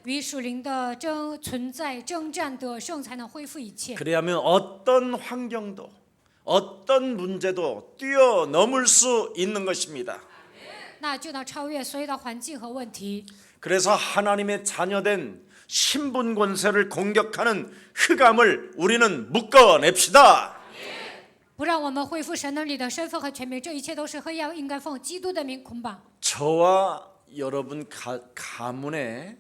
与属灵的存在征战得胜，才能恢复一切。 그래야면 어떤 환경도 어떤 문제도 뛰어넘을 수 있는 것입니다. 那就能超越所有的环境和问题。 그래서 하나님의 자녀된 신분 권세를 공격하는 흑암을 우리는 묶어냅시다. 不让我们恢复神能力的身份和权柄，这一切都是黑暗，应该奉基督的名捆绑。 저와 여러분 가문에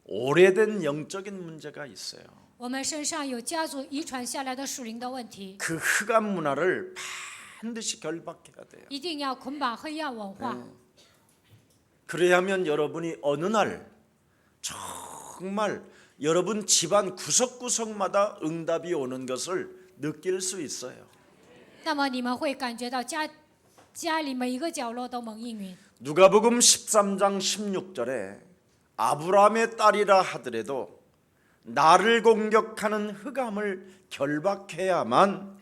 오래된 영적인 문제가 있어요. 我们身上有家族遗传下来的属灵的问题， 그 흑암 문화를 반드시 결박해야 돼요. 一定要捆绑黑暗文化。 그래야면 여러분이 어느 날 정말 여러분 집안 구석구석마다 응답이 오는 것을 느낄 수 있어요. 那么你们会感觉到家里每一个角落都蒙应允。 누가복음 13장 16절에 아브라함의 딸이라 하더라도 나를 공격하는 흑암을 결박해야만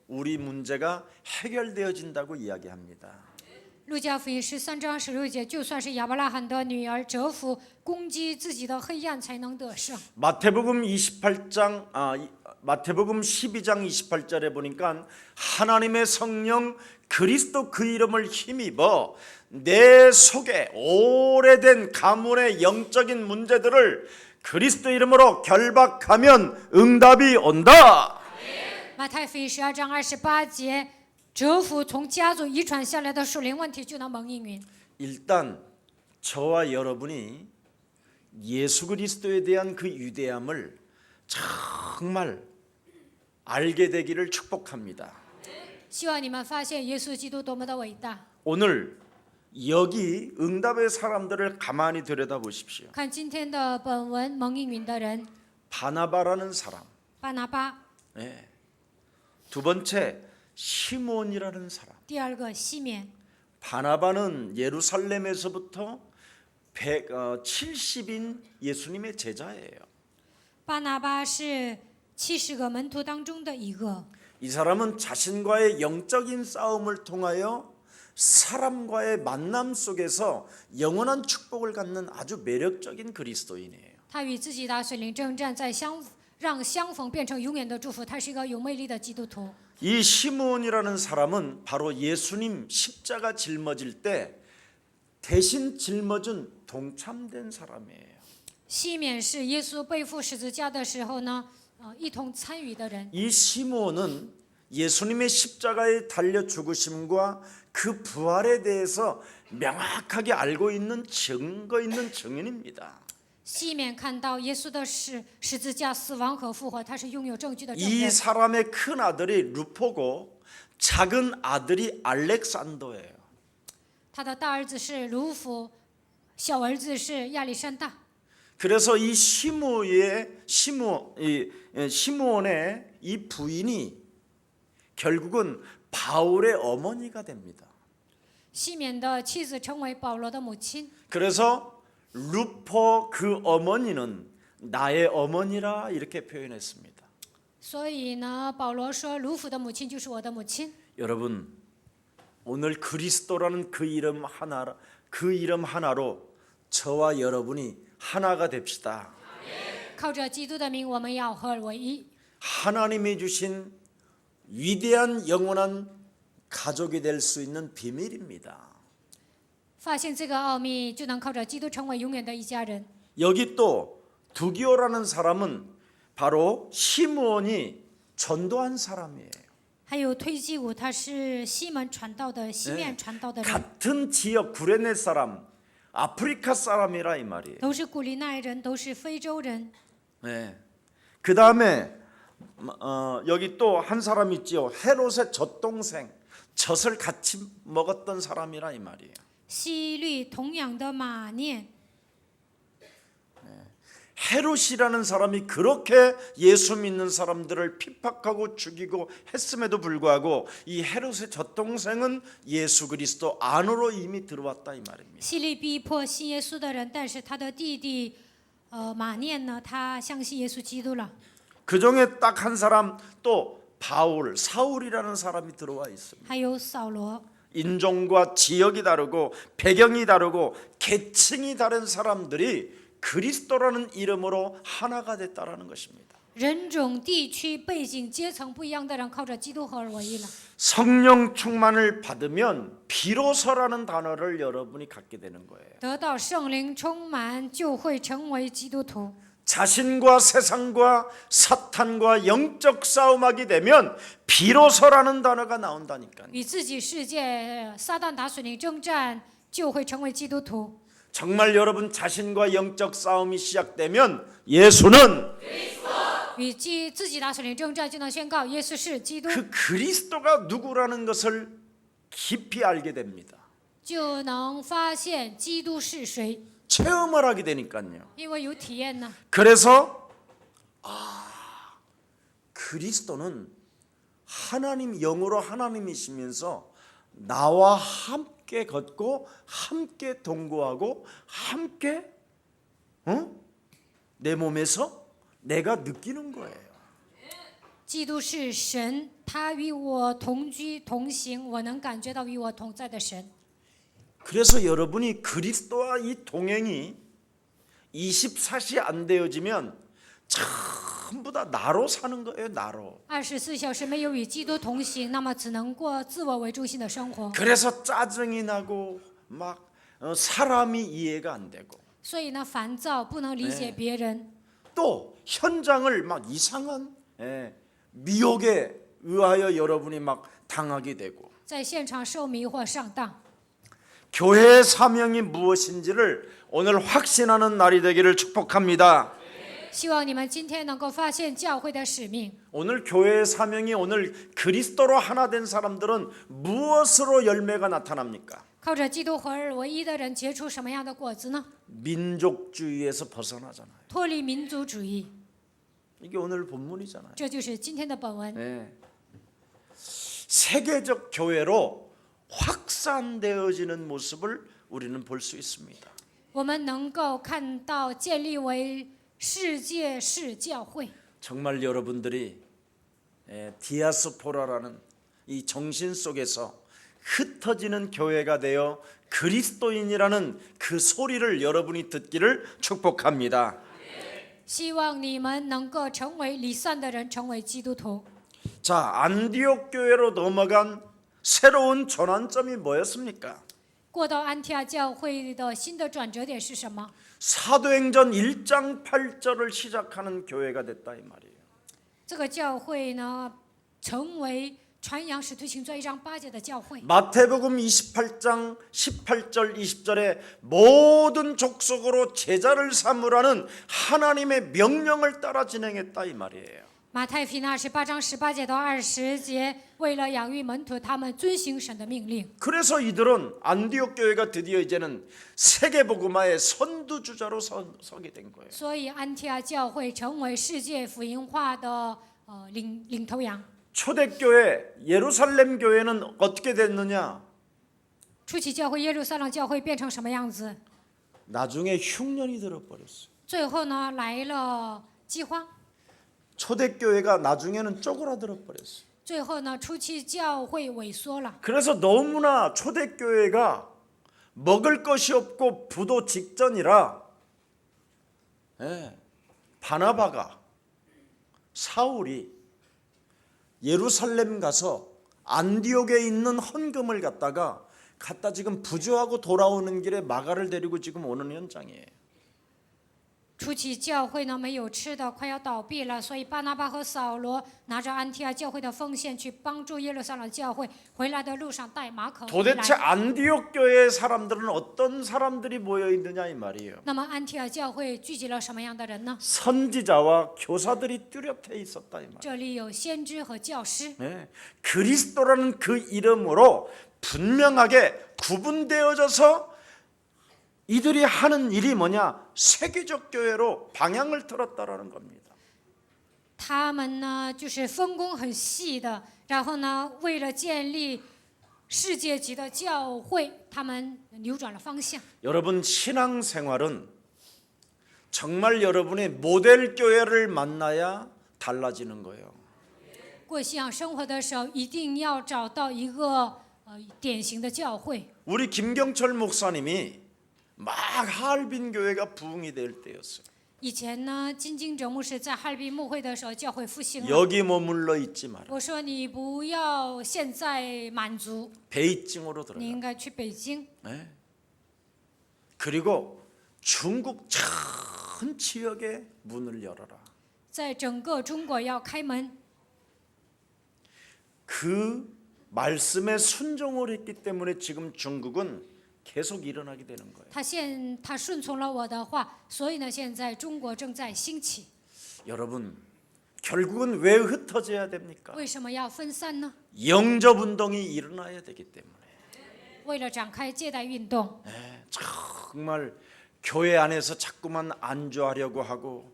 우리 문제가 해결되어진다고 이야기합니다. 路加福音13章16节，就算是亚伯拉罕的女儿折服攻击自己的黑暗，才能得胜。 마태복음 12장 28절에 보니까 하나님의 성령 그리스도 그 이름을 힘입어 내 속에 오래된 가문의 영적인 문제들을 그리스도 이름으로 결박하면 응답이 온다. 马太福音12章28节，折服从家族遗传下来的属灵问题，就能蒙应允。 일단 저와 여러분이 예수 그리스도에 대한 그 위대함을 정말 알게 되기를 축복합니다. 希望你们发现耶稣基督多么的伟大。 오늘 여기 응답의 사람들을 가만히 들여다보십시오. 看今天的本文，蒙应允的人 바나바라는 사람, 巴拿巴， 예. 두 번째 시몬이라는 사람. 第二个西缅。 바나바는 예루살렘에서부터 170인 예수님의 제자예요. 巴拿巴是70个门徒当中的一个。 이 사람은 자신과의 영적인 싸움을 통하여 사람과의 만남 속에서 영원한 축복을 갖는 아주 매력적인 그리스도인이에요. 他与自己打水灵征战，让相逢变成永远的祝福。他是一个有魅力的基督徒。 이 시므온이라는 사람은 바로 예수님 십자가 짊어질 때 대신 짊어진 동참된 사람이에요. 西缅是耶稣背负十字架的时候呢，一同参与的人。 이 시므온은 예수님의 십자가에 달려 죽으심과 그 부활에 대해서 명확하게 알고 있는 증거 있는 증인입니다. 西缅看到耶稣的十字架、死亡和复活，他是拥有证据的证 이 人。 사람의 큰 아들이 루포고 작은 아들이 알렉산더예요. 他的大儿子是卢弗，小儿子是亚历山大。 그래서 이 시므온의 이 부인이 결국은 바울의 어머니가 됩니다. 西缅的妻子成为保罗的母亲。 그래서 루포 그 어머니는 나의 어머니라 이렇게 표현했습니다. 所以呢，保罗说卢弗的母亲就是我的母亲。 여러분, 오늘 그리스도라는 그 이름 하나로 저와 여러분이 하나가 됩시다. 靠着基督的名，我们要合而为一。 하나님이 주신 위대한 영원한 가족이 될 수 있는 비밀입니다. 发现这个奥秘，就能靠着基督成为永远的一家人。 여기 또 두기오라는 사람은 바로 시므온이 전도한 사람이에요. 还有推基武，他是西门传道的，西面传道的人， 같은 지역 구레네 사람, 아프리카 사람이라 이 말이에요. 都是古利奈人，都是非洲人。 네. 그 다음에 여기 또 한 사람 있지요. 헤롯의 젖동생, 젖을 같이 먹었던 사람이라 이 말이에요. 希律同养的马念， 헤롯이라는 사람이 그렇게 예수 믿는 사람들을 핍박하고 죽이고 했음에도 불구하고 이 헤롯의 젖동생은 예수 그리스도 안으로 이미 들어왔다 이 말입니다. 希律逼迫信耶稣的人，但是他的弟弟，马念呢，他相信耶稣基督了。 그 중에 딱 한 사람 또 바울, 사울이라는 사람이 들어와 있습니다. 还有扫罗， 인종과 지역이 다르고 배경이 다르고 계층이 다른 사람들이 그리스도라는 이름으로 하나가 됐다라는 것입니다. 人种、地区、背景、阶层不一样的人，靠着基督合而为一了。 성령 충만을 받으면 비로소라는 단어를 여러분이 갖게 되는 거예요. 得到圣灵充满，就会成为基督徒。 자신과 세상과 사탄과 영적 싸움하게 되면 비로소라는 단어가 나온다니까요. 与自己世界、撒旦打水灵征战，就会成为基督徒。 정말 여러분 자신과 영적 싸움이 시작되면 예수는 与自己打水灵征战，就能宣告耶稣是基督， 그 그리스도가 누구라는 것을 깊이 알게 됩니다. 就能发现基督是谁， 체험을 하게 되니까요. 因为有体验呢。 그래서 그리스도는 하나님 영으로 하나님이시면서 나와 함께 걷고 함께 동거하고 함께 내 몸에서 내가 느끼는 거예요. 基督是神，他与我同居同行，我能感觉到与我同在的神。 그래서 여러분이 그리스도와 이 동행이 24시 안 되어지면 전부 다 나로 사는 거예요. 나로. 24小时没有与基督同行，那么只能过自我为中心的生活。 그래서 짜증이 나고 막 사람이 이해가 안 되고 所以呢，烦躁，不能理解别人。 또 현장을 막 이상한 미혹에 의하여 여러분이 막 당하게 되고 在现场受迷惑上当。 교회의 사명이 무엇인지를 오늘 확신하는 날이 되기를 축복합니다. 希望你们今天能够发现教会的使命。 오늘 교회의 사명이 오늘 그리스도로 하나 된 사람들은 무엇으로 열매가 나타납니까? 靠着基督合而为一的人结出什么样的果子呢？ 민족주의에서 벗어나잖아요. 脱离民族主义， 이게 오늘 본문이잖아요. 这就是今天的本文。 네. 세계적 교회로 확산되어지는 모습을 우리는 볼 수 있습니다. 我们能够看到建立为世界式教会。 정말 여러분들이 디아스포라라는 이 정신 속에서 흩어지는 교회가 되어 그리스도인이라는 그 소리를 여러분이 듣기를 축복합니다. 希望你们能够成为离散的人，成为基督徒。 자, 안디옥 교회로 넘어간 새로운 전환점이 뭐였습니까? 过到安提阿教会的新的转折点是什么？ 사도행전 1장 8절을 시작하는 교회가 됐다 이 말이에요. 这个教会呢，成为传扬使徒行传1章8节的教会。 마태복음 28장 18절 20절에 모든 족속으로 제자를 삼으라는 하나님의 명령을 따라 진행했다 이 말이에요. 马太福音28章18节到20节，为了养育门徒，他们遵行神的命令。 그래서 이들은 안디옥 교회가 드디어 이제는 세계복음화의 선두주자로 서게 된 거예요. 所以安提阿教会成为世界福音化的领头羊。 초대교회 예루살렘 교회는 어떻게 됐느냐? 初期教会耶路撒冷教会变成什么样子？ 나중에 흉년이 들어버렸어요. 最后呢，来了饥荒。 초대교회가 나중에는 쪼그라들어 버렸어요. 最后呢，初期教会萎缩了。 그래서 너무나 초대교회가 먹을 것이 없고 부도 직전이라 바나바가 사울이 예루살렘 가서 안디옥에 있는 헌금을 갖다 지금 부조하고 돌아오는 길에 마가를 데리고 지금 오는 현장이에요. 初期教会呢没有吃的，快要倒闭了，所以巴拿巴和扫罗拿着安提阿教会的奉献去帮助耶路撒冷教会。回来的路上带马可回来。 도대체 안디옥 교회의 사람들은 어떤 사람들이 모여 있느냐 이 말이에요. 那么安提阿教会聚集了什么样的人呢？ 선지자와 교사들이 뚜렷해 있었다 이 말. 这里有先知和教师， 그리스도라는 그 이름으로 분명하게 구분되어져서 이들이 하는 일이 뭐냐? 세계적 교회로 방향을 틀었다라는 겁니다. 他们呢就是分工很细的，然后呢为了建立世界级的教会，他们扭转了方向。 여러분 신앙생활은 정말 여러분의 모델 교회를 만나야 달라지는 거예요. 过信仰生活的时候，一定要找到一个典型的教会。 우리 김경철 목사님이 막 하얼빈 교회가 부흥이 될 때였어요. 以前呢，金金哲牧师在哈尔滨牧会的时候，教会复兴了。 여기 머물러 있지 마라. 我说你不要现在满足， 베이징으로 들어가. 你应该去北京。 네. 그리고 중국 전 지역에 문을 열어라. 在整个中国要开门。 그 말씀에 순종을 했기 때문에 지금 중국은 계속 일어나게 되는 거예요. 他顺从了我的话，所以呢，现在中国正在兴起。 여러분 결국은 왜 흩어져야 됩니까? 为什么要分散呢？ 영접 운동이 일어나야 되기 때문에. 为了展开借贷运动。 정말 교회 안에서 자꾸만 안주하려고 하고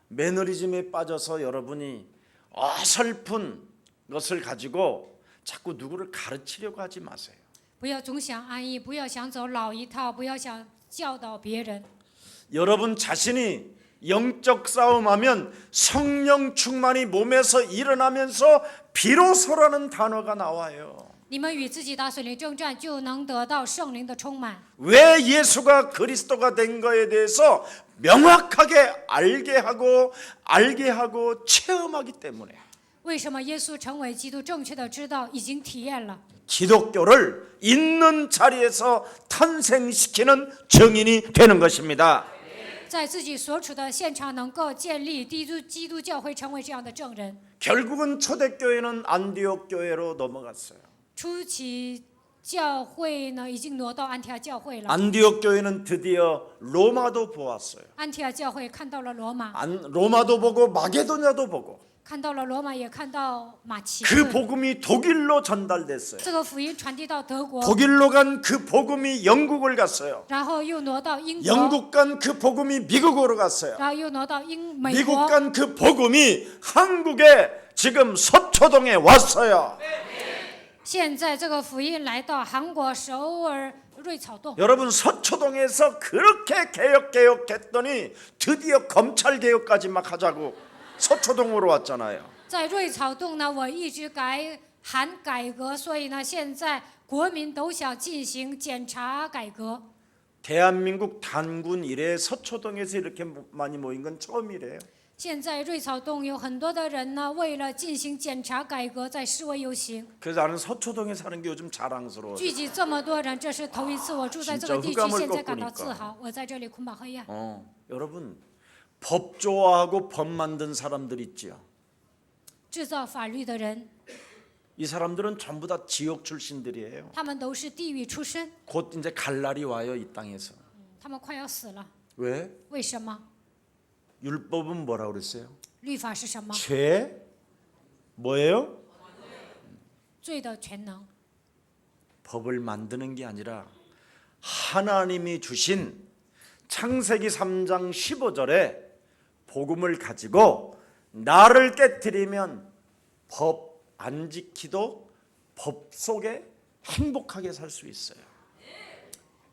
매너리즘에 빠져서 여러분이 어설픈 것을 가지고 자꾸 누구를 가르치려고 하지 마세요. 不要总想安逸，不要想走老一套，不要想教导别人。 여러분 자신이 영적 싸움하면 성령 충만이 몸에서 일어나면서 비로소라는 단어가 나와요. 你们与自己打属灵征战，就能得到圣灵的充满。 왜 예수가 그리스도가 된 거에 대해서 명확하게 알게 하고 체험하기 때문에 为什么耶稣成为基督？正确的知道，已经体验了。 기독교를 있는 자리에서 탄생시키는 증인이 되는 것입니다. 在自己所处的现场能够建立基督教会，成为这样的证人。 결국은 초대교회는 안디옥 교회로 넘어갔어요. 初期教会呢，已经挪到安提阿教会了。 안디옥 교회는 드디어 로마도 보았어요. 安提阿教会看到了罗马， 로마도 보고 마게도냐도 보고 看到了罗马，也看到马其 그 顿。 복음이 독일로 전달됐어요. 这个福音传递到德国， 독일로 간 그 복음이 영국을 갔어요. 然后又挪到英国， 영국 간 그 복음이 미국으로 갔어요. 然后又挪到美 미국 国。 간 그 복음이 한국에 지금 서초동에 왔어요. 现在这个福音来到韩国首尔瑞草洞。 여러분 서초동에서 그렇게 개혁했더니 드디어 검찰 개혁까지 막 하자고 서초동으로 왔잖아요. 在瑞草洞呢，我一直改喊改革，所以呢，现在国民都想进行检查改革。 대한민국 단군 이래 서초동에서 이렇게 많이 모인 건 처음이래요. 现在瑞草洞有很多的人呢，为了进行检查改革，在示威游行。 그래서 나는 서초동에 사는 게 요즘 자랑스러워. 聚集这么多人，这是头一次我住在这个地区，现在感到自豪。我在这里捆绑黑暗。 여러분 법 좋아하고 법 만든 사람들 있지요. 制造法律的人， 이 사람들은 전부 다 지옥 출신들이에요. 他们都是地狱出身， 곧 이제 갈 날이 와요, 이 땅에서. 他们快要死了。 왜? 为什么？ 율법은 뭐라고 그랬어요? 律法是什么？ 죄 뭐예요? 罪的全能。 법을 만드는 게 아니라 하나님이 주신 창세기 3장 15절에 복음을 가지고 나를 깨뜨리면 법 안 지키도 법 속에 행복하게 살 수 있어요.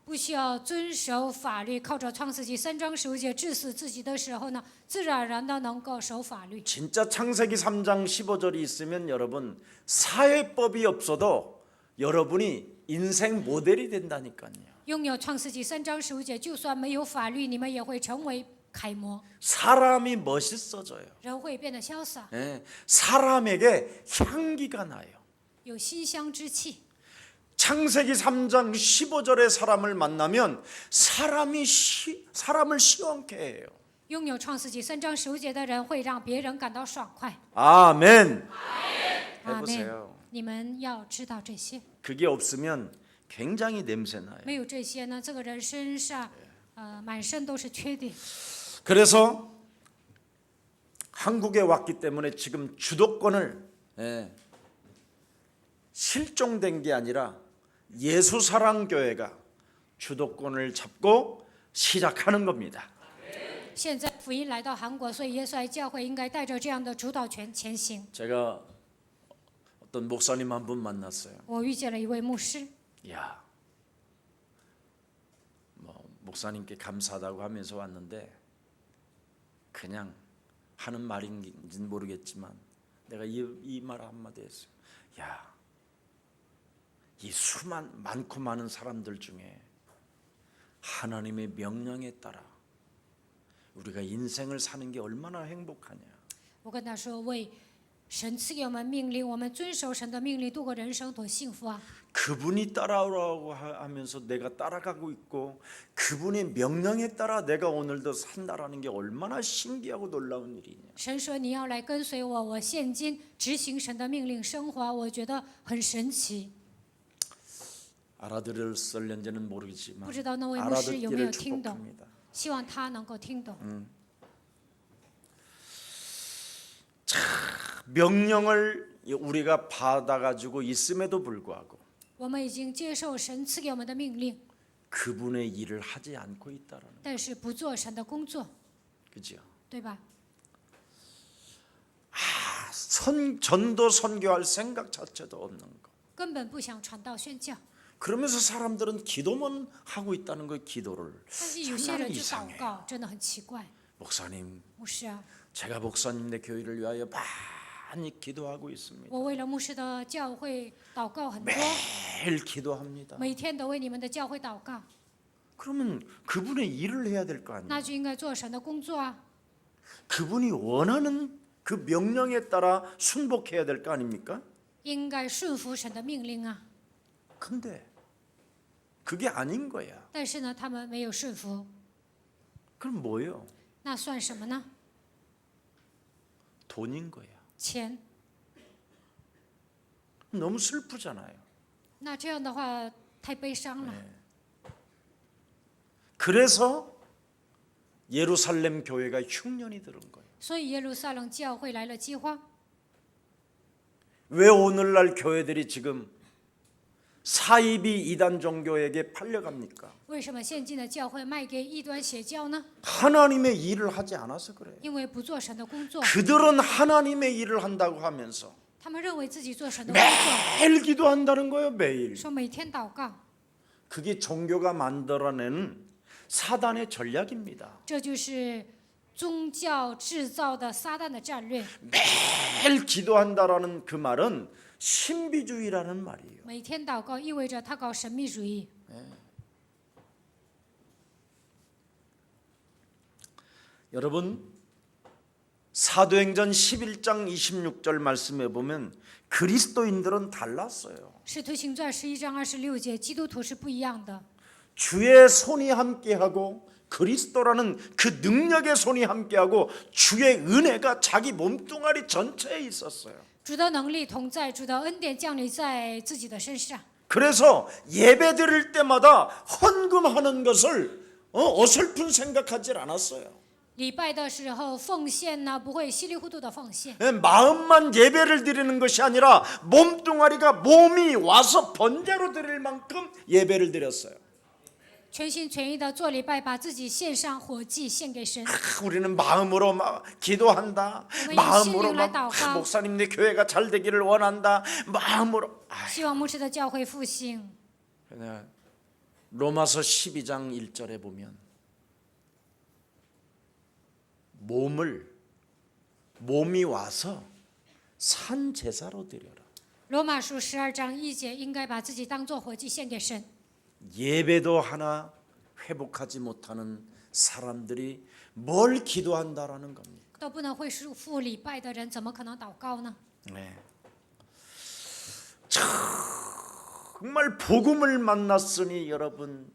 不需要遵守法律，靠着创世纪3章15节治死自己的时候呢，自然而然的能够守法律。 진짜 창세기 3장 15절이 있으면 여러분 사회법이 없어도 여러분이 인생 모델이 된다니까요. 拥有创世纪3章15节，就算没有法律，你们也会成为楷模， 사람이 멋있어져요. 人会变得潇洒， 예, 사람에게 향기가 나요. 有馨香之气。 창세기 3장 15절의 사람을 만나면 사람을 시원케 해요. 拥有创世纪3章15节的人，会让别人感到爽快。 아멘. 阿 해보세요. 门。你们要知道这些， 그게 없으면 굉장히 냄새나요. 没有这些呢，这个人身上，满身都是缺点。 그래서 한국에 왔기 때문에 지금 주도권을 실종된 게 아니라 예수사랑교회가 주도권을 잡고 시작하는 겁니다. 现在福音来到韩国，所以耶稣爱教会应该带着这样的主导权前行。 제가 어떤 목사님 한 분 만났어요. 我遇见了一位牧师， 야, 목사님께 감사하다고 하면서 왔는데 그냥 하는 말인지는 모르겠지만 내가 이 말 한마디 했어요. 야, 이 많고 많은 사람들 중에 하나님의 명령에 따라 우리가 인생을 사는 게 얼마나 행복하냐. 我跟他说，为神赐给我们命令，我们遵守神的命令，度过人生多幸福啊！ 그분이 따라오라고 하면서 내가 따라가고 있고 그분의 명령에 따라 내가 오늘도 산다라는 게 얼마나 신기하고 놀라운 일이냐. 神说你要来跟随我，我现今执行神的命令生活，我觉得很神奇。 알아들을는지는 모르겠지만 不知道那位牧师有没有 알아듣기를 听懂？ 축복합니다. 希望他能够听懂。 명령을 우리가 받아가지고 있음에도 불구하고 我们已经接受神赐给我们的命令， 그분의 일을 하지 않고 있다라는 但是不做神的工作， 그죠? 对吧？ 전도 선교할 생각 자체도 없는 거. 根本不想传道宣教， 그러면서 사람들은 기도만 하고 있다는 거예요. 기도를. 但是有些 참 人就祷 이상해요. 告，真的很奇怪。 목사님, 牧师啊， 제가 목사님네 교회를 위하여 많이 기도하고 있습니다. 我为了牧师的教会祷告很多， 매일 기도합니다. 每天都为你们的教会祷告， 그러면 그분의 일을 해야 될 거 아니에요. 那就应该做神的工作啊。 그분이 원하는 그 명령에 따라 순복해야 될 거 아닙니까? 应该顺服神的命令啊。 근데 그게 아닌 거야. 但是呢，他们没有顺服， 그럼 뭐예요? 那算什么呢？ 돈인 거야. 钱。 너무 슬프잖아요. 那这样的话太悲伤了。 그래서 예루살렘 교회가 흉년이 들은 거예요. 所以耶路撒冷教会来了饥荒。 왜 오늘날 교회들이 지금 사이비 이단 종교에게 팔려갑니까? 为什么现今的教会卖给异端邪教呢？ 하나님의 일을 하지 않아서 그래요. 因为不做神的工作， 그들은 하나님의 일을 한다고 하면서 他们认为自己做神的工作， 매일 기도한다는 거예요. 매일. 说每天祷告， 그게 종교가 만들어내는 사단의 전략입니다. 这就是宗教制造的撒旦的战略。 매일 기도한다라는 그 말은 신비주의라는 말이에요. 每天祷告意味着他搞神秘主义。 여러분 사도행전 11장 26절 말씀에 보면 그리스도인들은 달랐어요. 使徒行传11章26节，基督徒是不一样的。 주의 손이 함께하고 그리스도라는 그 능력의 손이 함께하고 주의 은혜가 자기 몸뚱아리 전체에 있었어요. 主的能力同在，主的恩典降临在自己的身上。 그래서 예배 드릴 때마다 헌금하는 것을 어설픈 생각하지 않았어요. 礼拜的时候奉献呢，不会稀里糊涂的奉献， 마음만 예배를 드리는 것이 아니라 몸뚱아리가 몸이 와서 번제로 드릴 만큼 예배를 드렸어요. 全心全意的做礼拜，把自己献上火祭献给神。 우리는 마음으로 막 기도한다. 마음으로 막 목사님네 교회가 잘 되기를 원한다. 마음으로. 希望牧师的教会复兴。 로마서 12장 1절에 보면 몸이 와서 산 제사로 드려라. 罗马书12章1节，应该把自己当作火祭献给神。 예배도 하나 회복하지 못하는 사람들이 뭘 기도한다라는 겁니까? 都不能会复礼拜的人，怎么可能祷告呢？ 네. 정말 복음을 만났으니 여러분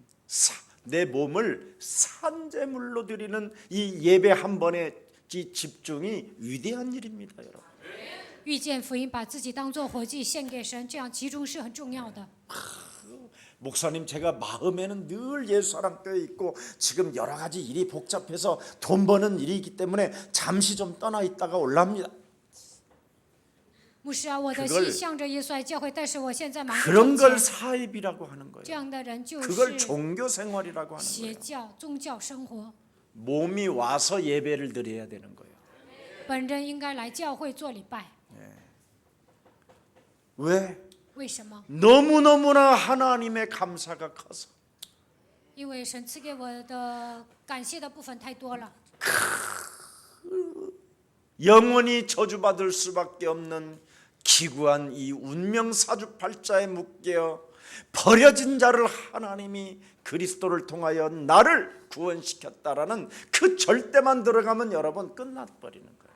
내 몸을 산제물로 드리는 이 예배 한 번의 집중이 위대한 일입니다, 여러분. 遇见福音，把自己当作火祭献给神，这样集中是很重要的。 목사님 제가 마음에는 늘 예수사랑교회 있고 지금 여러 가지 일이 복잡해서 돈 버는 일이기 때문에 잠시 좀 떠나 있다가 올랍니다. 牧师啊，我的心向着耶稣爱教会，但是我现在忙着 그런 赚 걸 钱。 사입이라고 하는 这 거예요. 样的人就 그걸 是 종교 생활이라고 하는 邪 거예요. 教、宗教生活。 몸이 와서 예배를 드려야 되는 거예요. 本人应该来教会做礼拜， 왜? 为什么？ 너무너무나 하나님의 감사가 커서 因为神赐给我的感谢的部分太多了， 영원히 저주받을 수밖에 없는 기구한 이 운명 사주팔자에 묶여 버려진 자를 하나님이 그리스도를 통하여 나를 구원시켰다라는 그 절대만 들어가면 여러분 끝나버리는 거예요.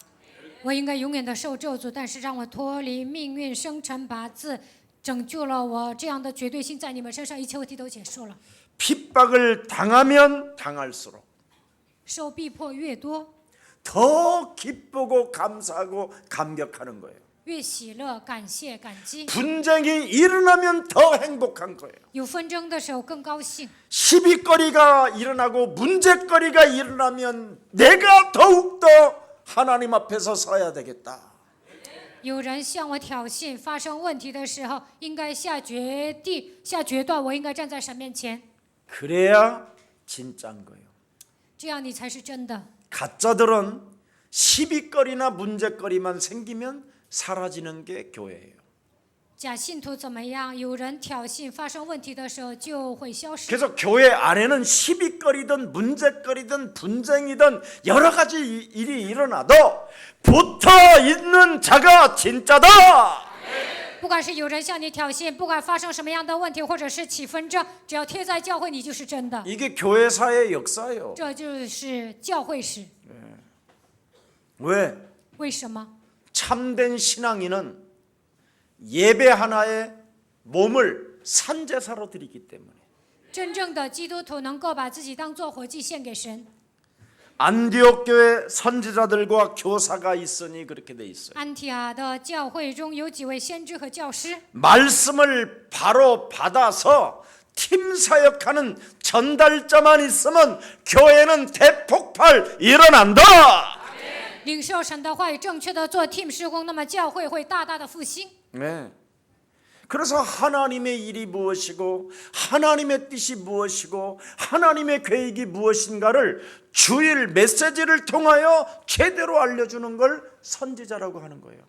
我应该永远的受咒诅，但是让我脱离命运生辰八字，拯救了我，这样的绝对性在你们身上，一切问题都结束了。 핍박을 당하면 당할수록 受逼迫越多， 더 기쁘고 감사하고 감격하는 거예요. 越喜乐、感谢、感激。 분쟁이 일어나면 더 행복한 거예요. 有纷争的时候更高兴， 시비거리가 일어나고 문제거리가 일어나면 내가 더욱더 하나님 앞에서 서야 되겠다. 有人向我挑衅，发生问题的时候，应该下决断，我应该站在神面前， 그래야 진짜인 거예요. 这样你才是真的。 가짜들은 시비거리나 문제거리만 생기면 사라지는 게 교회예요. 假信徒怎么样？有人挑衅，发生问题的时候就会消失。 그래서 교회 안에는 시비거리든 문제거리든 분쟁이든 여러 가지 일이 일어나도 붙어 있는 자가 진짜다. 不管是有人向你挑衅，不管发生什么样的问题，或者是起纷争，只要贴在教会，你就是真的。 이게 교회사의 역사예요. 这就是教会史。 왜? 为什么？ 참된 신앙인은 예배 하나에 몸을 산제사로 드리기 때문에 真正的基督徒能够把自己当作火祭献给神。 안디옥 교회 선지자들과 교사가 있으니 그렇게 돼 있어요. 安提阿的教会中有几位先知和教师， 말씀을 바로 받아서 팀 사역하는 전달자만 있으면 교회는 대폭발 일어난다. 领受神的话语，正确的做 team 事工，那么教会会大大的复兴。 네. 그래서 하나님의 일이 무엇이고 하나님의 뜻이 무엇이고 하나님의 계획이 무엇인가를 주일 메시지를 통하여 제대로 알려주는 걸 선지자라고 하는 거예요.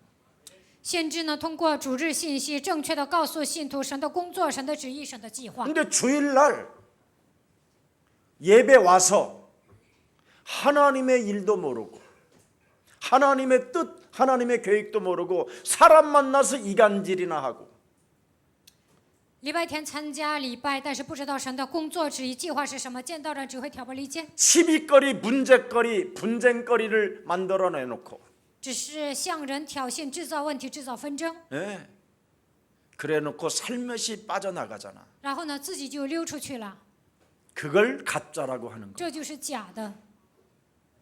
先知呢，通过主日信息，正确的告诉信徒神的工作、神的旨意、神的计划。 근데 주일날 예배 와서 하나님의 일도 모르고 하나님의 뜻, 하나님의 계획도 모르고 사람 만나서 이간질이나 하고 礼拜天参加礼拜，但是不知道神的工作旨意计划是什么，见到人只会挑拨离间， 시비거리, 문제거리, 분쟁거리를 만들어 내놓고 只是向人挑衅、制造问题、制造纷争， 예. 그래놓고 살며시 빠져나가잖아. 然后呢自己就溜出去了， 그걸 가짜라고 하는 거야. 这就是假的。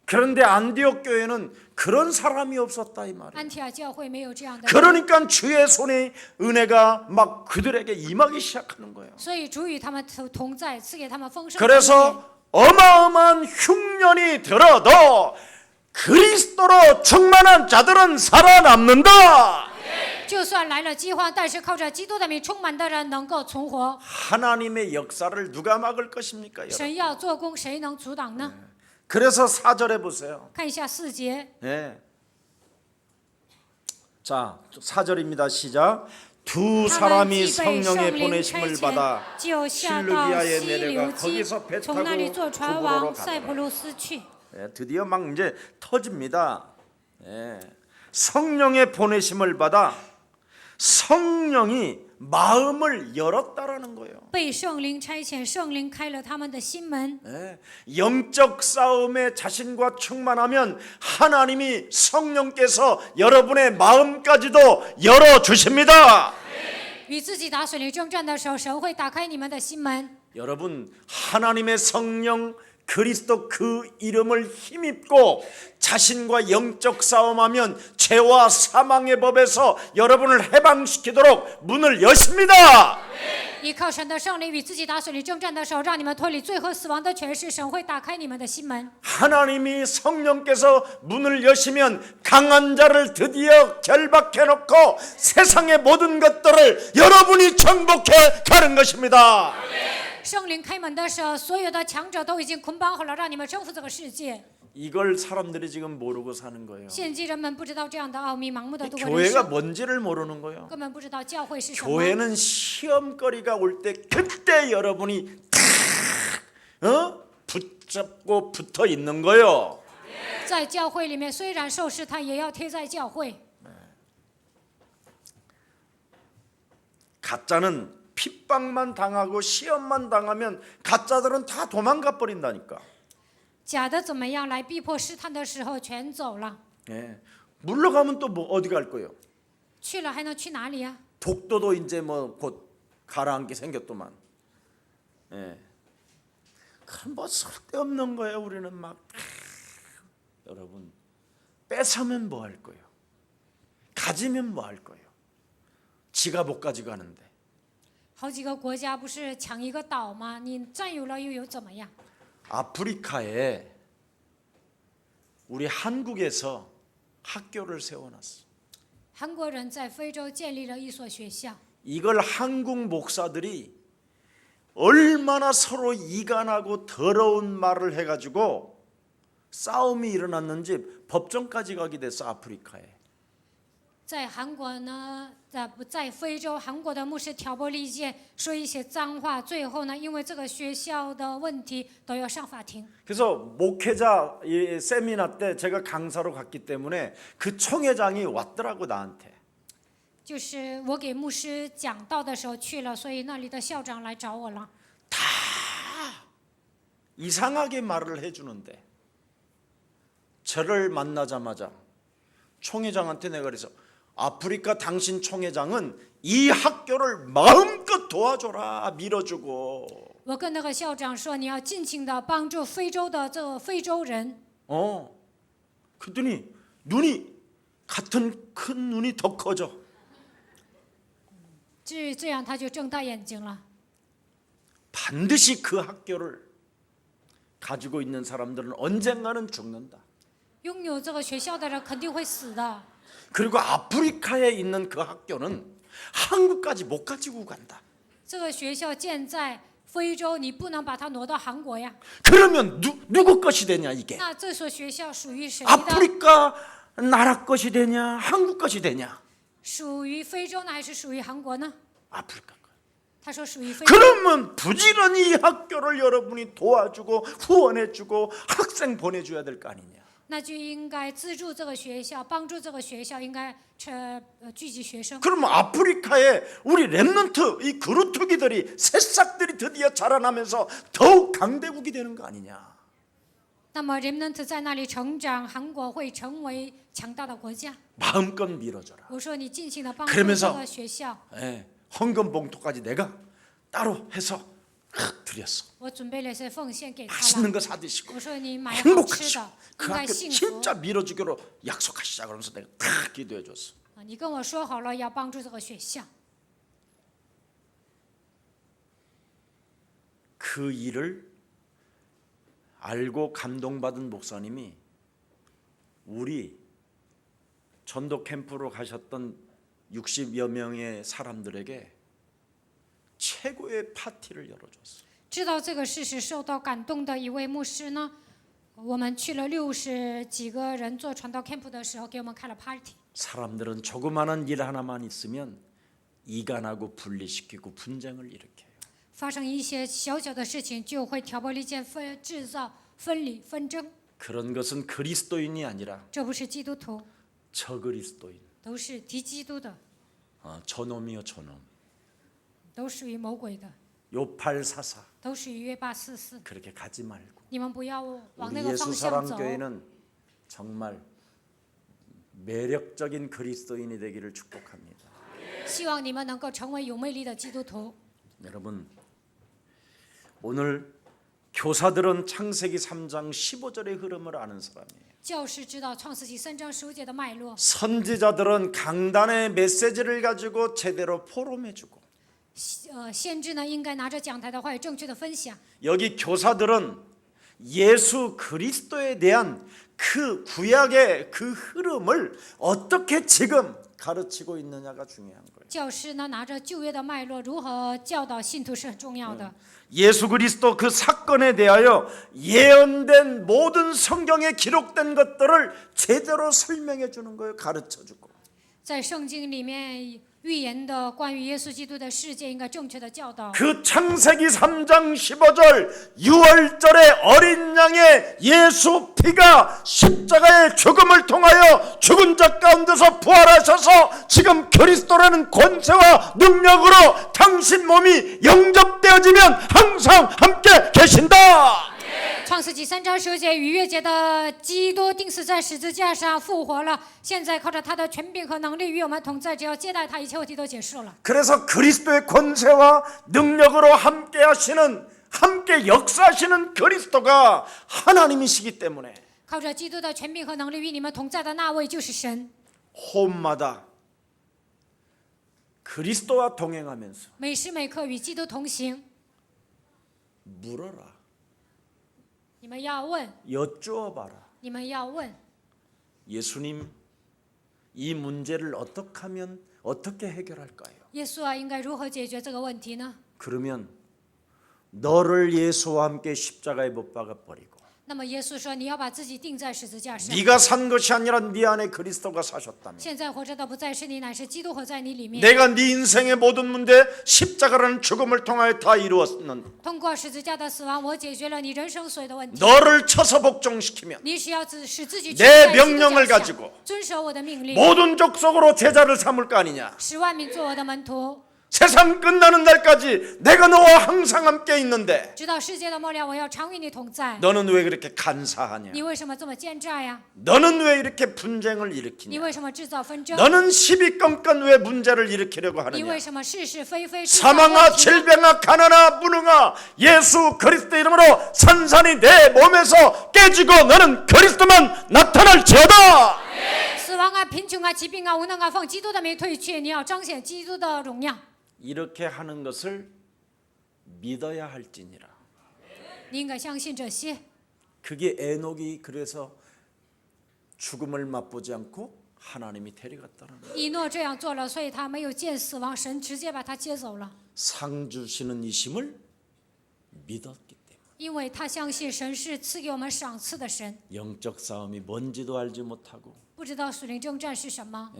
그런데 안디옥 교회는 그런 사람이 없었다 이 말이야. 安提阿教会没有这样的人， 그러니까 주의 손에 은혜가 막 그들에게 임하기 시작하는 거예요. 所以主与他们同在，赐给他们丰盛的恩典。 그래서 어마어마한 흉년이 들어도 그리스도로 충만한 자들은 살아남는다. 就算来了饥荒，但是靠着基督的名充满的人能够存活。 하나님의 역사를 누가 막을 것입니까? 여러분? 神要做工，谁能阻挡呢？ 그래서 4절에 보세요. 看一下4节， 예. 자, 4절입니다. 시작. 두 사람이 성령의 보내심을 받아 就下到 실루기아에 西 내려가 流基， 거기서 배 从那里 타고 坐船 구부로로 往塞 가더라. 浦路斯去。 예, 드디어 막 이제 터집니다. 예. 성령의 보내심을 받아 성령이 마음을 열었다라는 거예요. 被圣灵差遣，圣灵开了他们的心门。 예. 영적 싸움에 자신과 충만하면 하나님이 성령께서 여러분의 마음까지도 열어 주십니다. 与自己打水灵征战的时候，神会打开你们的心门。 여러분 하나님의 성령 그리스도 그 이름을 힘입고 자신과 영적 싸움하면 죄와 사망의 법에서 여러분을 해방시키도록 문을 여십니다. 依靠神的圣灵与自己打水灵征战的时候，让你们脱离罪和死亡的权势，神会打开你们的心门。 하나님이 성령께서 문을 여시면 강한 자를 드디어 결박해놓고 세상의 모든 것들을 여러분이 정복해 가는 것입니다. 圣灵开门的时候，所有的强者都已经捆绑好了，让你们征服这个世界。 이걸 사람들이 지금 모르고 사는 거예요. 现今人们不知道这样的奥秘，盲目的度过人 교회가 生， 뭔지를 모르는 거예요. 根本不知道教会是什么。 교회는 시험거리가 올 때 그때 여러분이 붙잡고 붙어 있는 거예요. 在教会里面，虽然受试探，也要贴在教会。 가짜는 핍박만 당하고 시험만 당하면 가짜들은 다 도망가 버린다니까. 假的怎么样？来逼迫试探的时候，全走了。 예. 물러가면 또 뭐 어디 갈 거예요? 去了还能去哪里呀、 독도도 이제 뭐 곧 가라앉게 생겼더만. 예. 그럼 뭐 쓸데없는 거예요. 우리는 막 여러분 뺏으면 뭐 할 거예요? 가지면 뭐 할 거예요? 지가 못 가져가는데. 好几个国家不是抢一个岛吗？你占有了又有怎么样？ 아프리카에 우리 한국에서 학교를 세워놨어. 韩国人在非洲建立了一所学校， 이걸 한국 목사들이 얼마나 서로 이간하고 더러운 말을 해가지고 싸움이 일어났는지 법정까지 가게 됐어. 아프리카에. 在韩国呢，在非洲，韩国的牧师挑拨离间，说一些脏话，最后呢，因为这个学校的问题都要上法庭。 그래서 목회자 세미나 때 제가 강사로 갔기 때문에 그 총회장이 왔더라고 나한테. 就是我给牧师讲道的时候去了，所以那里的校长来找我了。 다 이상하게 말을 해주는데 저를 만나자마자 총회장한테 내가 그래서 아프리카 당신 총회장은 이 학교를 마음껏 도와줘라 밀어주고 我跟那个校长说，你要尽情的帮助非洲的这个非洲人。 그랬더니 눈이 같은 큰 눈이 더 커져. 这样他就睁大眼睛了。 반드시 그 학교를 가지고 있는 사람들은 언젠가는 죽는다. 拥有这个学校的人肯定会死的。 그리고 아프리카에 있는 그 학교는 한국까지 못 가지고 간다. 这个学校建在非洲，你不能把它挪到韩国呀。 그러면 누구 것이 되냐 이게? 那这所学校属于谁的？ 아프리카 나라 것이 되냐 한국 것이 되냐? 属于非洲呢，还是属于韩国呢？ 아프리카 것. 他说属于非洲。 그러면 부지런히 이 학교를 여러분이 도와주고 후원해주고 학생 보내줘야 될 거 아니냐? 那就应该资助这个学校，帮助这个学校，应该聚集学生。 그러면 아프리카에 우리 렘넌트 이 그루터기들이 새싹들이 드디어 자라나면서 더욱 강대국이 되는 거 아니냐? 那么人们在那里成长，韩国会成为强大的国家。 마음껏 밀어줘라. 我说你尽情的帮助 그러면서 这个学校。 예, 헌금 봉투까지 내가 따로 해서 드렸어. 我准备了一些奉献给他 맛있는 了。 거 사드시고 我说你买好吃 행복하시고 的， 그 应该 학교 幸福。 진짜 밀어주기로 약속하시자 그러면서 내가 다 기도해 줬어. 你跟我说好了要帮助这个学校。 그 일을 알고 감동받은 목사님이 우리 전도 캠프로 가셨던 60여 명의 사람들에게 최고의 파티를 열어줬어. 知道这个事实受到感动的一位牧师呢，我们去了60几个人做传道 camp 的时候，给我们开了 party。 사람들은 조그마한 일 하나만 있으면 이간하고 분리시키고 분쟁을 일으켜요. 发生一些小小的事情，就会挑拨离间，制造分离纷争。 그런 것은 그리스도인이 아니라 这不是基督徒， 저그리스도인. 都是敌基督的， 저놈이요 저놈. 都属于魔鬼的， 요팔사사. 都属于约巴44。 그렇게 가지 말고 你们不要往 우리 那个方向走。 예수사랑교회는 정말 매력적인 그리스도인이 되기를 축복합니다. 希望你们能够成为有魅力的基督徒。 여러분 오늘 교사들은 창세기 3장 15절의 흐름을 아는 사람이에요. 教师知道创世纪3章15节的脉络， 선지자들은 강단의 메시지를 가지고 제대로 포럼해주고 先知呢应该拿着讲台的话语正确的分享。 여기 교사들은 예수 그리스도에 대한 그 구약의 그 흐름을 어떻게 지금 가르치고 있느냐가 중요한 거예요. 教师呢拿着旧约的脉络，如何教导信徒是很重要的。 예수 그리스도 그 사건에 대하여 예언된 모든 성경에 기록된 것들을 제대로 설명해 주는 거예요. 가르쳐 주고. 在圣经里面预言的关于耶稣基督的事件，应该正确的教导。 그 창세기 3장 15절 6월절의 어린 양의 예수 피가 십자가의 죽음을 통하여 죽은 자 가운데서 부활하셔서 지금 그리스도라는 권세와 능력으로 당신 몸이 영접되어지면 항상 함께 계신다. 创世纪3章15节，逾越节的基督钉死在十字架上复活了，现在靠着他的权柄和能力与我们同在，只要接待他，一切问题都结束了。 그래서 그리스도의 권세와 능력으로 함께 하시는 함께 역사하시는 그리스도가 하나님이시기 때문에 靠着基督的权柄和能力与你们同在的那位就是神。 호흡마다 그리스도와 동행하면서 每时每刻与基督同行。 물어라. 你们要问， 여쭈어봐라. 你们要问， 예수님 이 문제를 어떻게 해결할까요? 耶稣啊，应该如何解决这个问题呢？ 그러면 너를 예수와 함께 십자가에 못 박아 버리고 那么耶稣说：“你要把自己钉在十字架上。 네가 산 것이 아니라 네 안에 그리스도가 사셨다면 现在活着的不再是你，乃是基督活在你里面。 내가 네 인생의 모든 문제 십자가라는 죽음을 통하여 다 이루었는 通过十字架的死亡，我解决了你人生所有的问题。 너를 쳐서 복종시키면 你只要使自己 내 在基督 명령을 脚下 가지고 遵守我的命令， 모든 족속으로 제자를 삼을 거 아니냐. 使万民做我的门徒， 세상 끝나는 날까지 내가 너와 항상 함께 있는데 直到世界的末了，我要常与你同在。 너는 왜 그렇게 간사하냐? 你为什么这么奸诈呀？ 너는 왜 이렇게 분쟁을 你 일으키냐? 为什么制造纷争？ 너는 시비건건 왜 문제를 일으키려고 你 하느냐? 为什么是是非非制造 사망아 问题呢？ 질병아 가난아 무능아 예수 그리스도 이름으로 산산이 내 몸에서 깨지고 너는 그리스도만 나타날지어다. 死亡啊、贫穷啊、疾病啊、无能啊，奉基督的名退去。你要彰显基督的荣耀。 이렇게 하는 것을 믿어야 할지니라. 你应该相信这些。 그게 에녹이 그래서 죽음을 맛보지 않고 하나님이 데려갔다는 거예요. 以诺这样做了，所以他没有见死亡，神直接把他接走了， 상 주시는 이심을 믿었기 때문에 因为他相信神是赐给我们赏赐的神。 영적 싸움이 뭔지도 알지 못하고 不知道属灵征战是什么，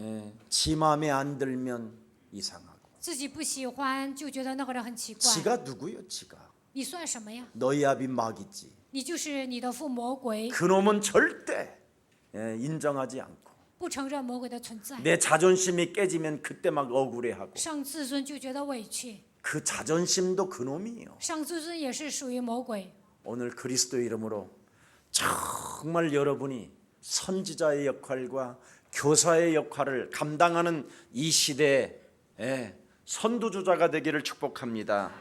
지 마음에 안 들면 이상하고 自己不喜欢就觉得那个人很奇怪。 지가 누구요 지가 你算什么呀？ 너희 아비 마귀지 你就是你的父魔鬼， 그놈은 절대 인정하지 않고 不承认魔鬼的存在， 내 자존심이 깨지면 그때 막 억울해하고 伤自尊就觉得委屈， 그 자존심도 그놈이에요. 伤自尊也是属于魔鬼。 오늘 그리스도 이름으로 정말 여러분이 선지자의 역할과 교사의 역할을 감당하는 이 시대에 선두주자가 되기를 축복합니다.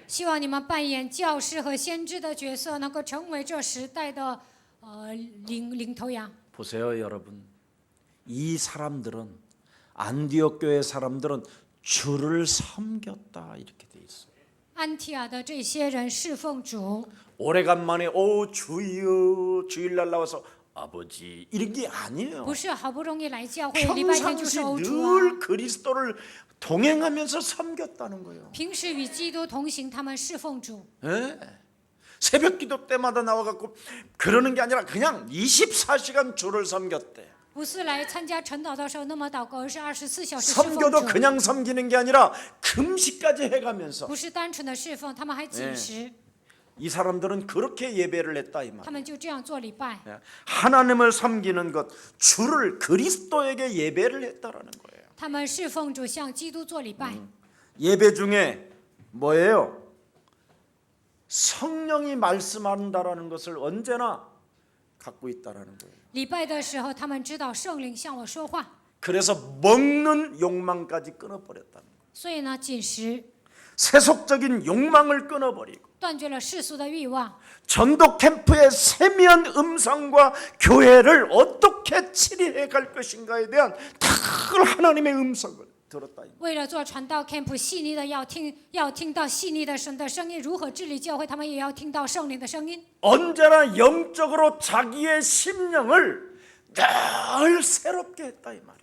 希望你们扮演教师和先知的角色，能够成为这时代的领头羊。 보세요, 여러분. 이 사람들은 안디옥 교회 사람들은 주를 섬겼다 이렇게 돼 있어요. 安提亚的这些人侍奉主， 오래간만에 오 주여 주일날 나와서 아버지 이런 게 아니에요. 不是好不容易来教会，礼拜天就 평상시 是欧主啊。 늘 그리스도를 동행하면서 섬겼다는 거예요. 平时与基督同行，他们侍奉主。 예? 새벽 기도 때마다 나와갖고 그러는 게 아니라 그냥 24시간 주를 섬겼대. 不是来参加晨祷的时候那么祷告，而是24小时侍奉 섬겨도 主。 그냥 섬기는 게 아니라 금식까지 해가면서 不是单纯的侍奉，他们还禁食， 이 사람들은 그렇게 예배를 했다 이 他 말. 们就这样做礼拜。 하나님을 섬기는 것, 주를 그리스도에게 예배를 했다라는 거예요. 他们侍奉主，向基督做礼拜。 예배 중에 뭐예요? 성령이 말씀한다라는 것을 언제나 갖고 있다라는 거예요. 礼拜的时候，他们知道圣灵向我说话， 그래서 먹는 욕망까지 끊어버렸다는 거예요. 所以呢，禁食 세속적인 욕망을 끊어버리고 断绝了世俗的欲望。 전도 캠프의 세미한 음성과 교회를 어떻게 치리해 갈 것인가에 대한 탁 하나님의 음성을 들었다. 为了做传道 camp 细腻的要听到细腻的神的声音，如何治理教会，他们也要听到圣灵的声音。 언제나 영적으로 자기의 심령을 늘 새롭게 했다 이 말이에요.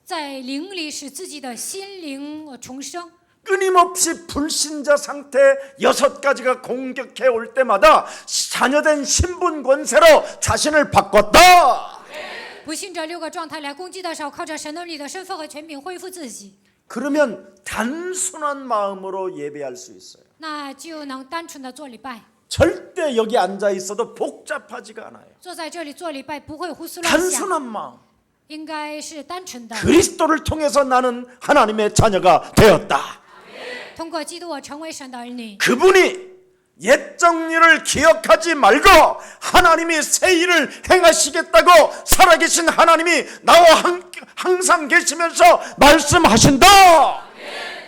在灵里使自己的心灵重生。 끊임없이 불신자 상태 6가지가 공격해 올 때마다 자녀된 신분 권세로 자신을 바꿨다. 不信这6个状态来攻击的时候，靠着神的你的身份和权柄恢复自己， 그러면 단순한 마음으로 예배할 수 있어요. 那就能单纯的做礼拜。 절대 여기 앉아 있어도 복잡하지가 않아요. 坐在这里做礼拜不会胡思乱想， 단순한 마음. 应该是单纯的。 그리스도를 통해서 나는 하나님의 자녀가 되었다. 通过基督，我成为神的儿女。 그분이 옛 정리를 기억하지 말고 하나님이 새 일을 행하시겠다고 살아계신 하나님이 나와 항상 계시면서 말씀하신다.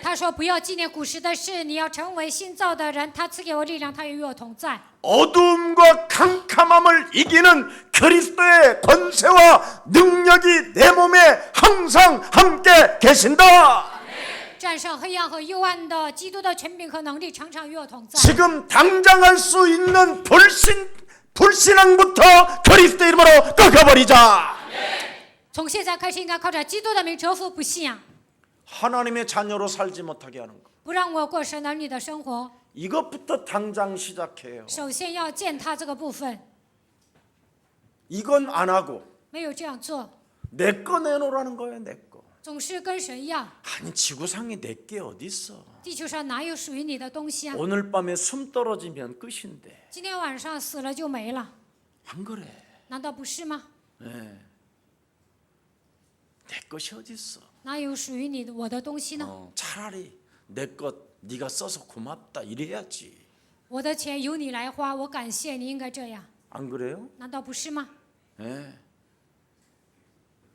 他说：“不要纪念古时的事，你要成为新造的人。他赐给我力量，他也与我同在。 어두움과 캄캄함을 이기는 그리스도의 권세와 능력이 내 몸에 항상 함께 계신다. 战胜黑暗和幽暗的基督的权柄和能力，常常与我同在。 지금 당장 할 수 있는 불신앙부터 그리스도 이름으로 꺾어버리자. 从现在开始，应该靠着基督的名折服不信仰， 하나님의 자녀로 살지 못하게 하는 것. 不让我过神儿女的生活。 이것부터 당장 시작해요. 首先要践踏这个部分， 이건 안 하고 没有这样做， 내 거 내놓으라는 거예요. 내 거. 总是跟神要。 아니 지구상에 내 게 어디 있어. 地球上哪有属于你的东西啊？ 오늘 밤에 숨 떨어지면 끝인데. 今天晚上死了就没了， 안 그래. 难道不是吗？ 네. 내 것이 어디 있어. 哪有属于你的我的东西呢？ 차라리 내 것 네가 써서 고맙다 이래야지. 我的钱由你来花，我感谢你，应该这样， 안 그래요? 难道不是吗？ 네.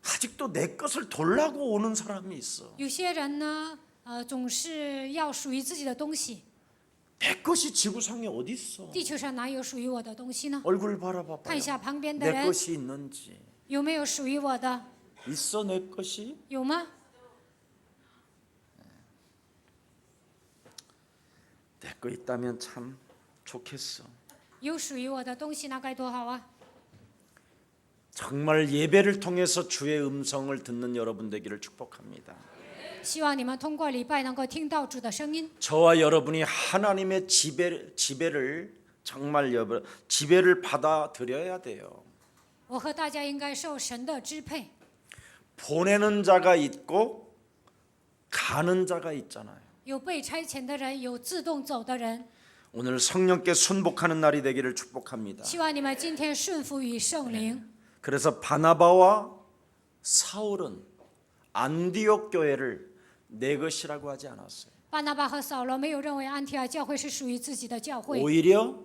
아직도 내 것을 돌라고 오는 사람이 있어. 有些人呢，总是要属于自己的东西。 내 것이 지구상에 어디 있어? 地球上哪有属于我的东西呢？ 얼굴 바라봐봐요. 看一下旁边的 내 人 것이 있는지. 有没有属于我的？ 있어 내 것이? 有吗？ 내 거 있다면 참 좋겠어. 有属于我的东西，那该多好啊！ 정말 예배를 통해서 주의 음성을 듣는 여러분 되기를 축복합니다. 希望你们通过礼拜能够听到主的声音。 저와 여러분이 하나님의 지배를 정말 지배를 받아들여야 돼요. 我和大家应该受神的支配。 보내는 자가 있고 가는 자가 있잖아요. 有被差遣的人，有自动走的人。 오늘 성령께 순복하는 날이 되기를 축복합니다. 希望你们今天顺服于圣灵。 그래서 바나바와 사울은 안디옥 교회를 내 것이라고 하지 않았어요. 巴拿巴和扫罗没有认为安提阿教会是属于自己的教会， 오히려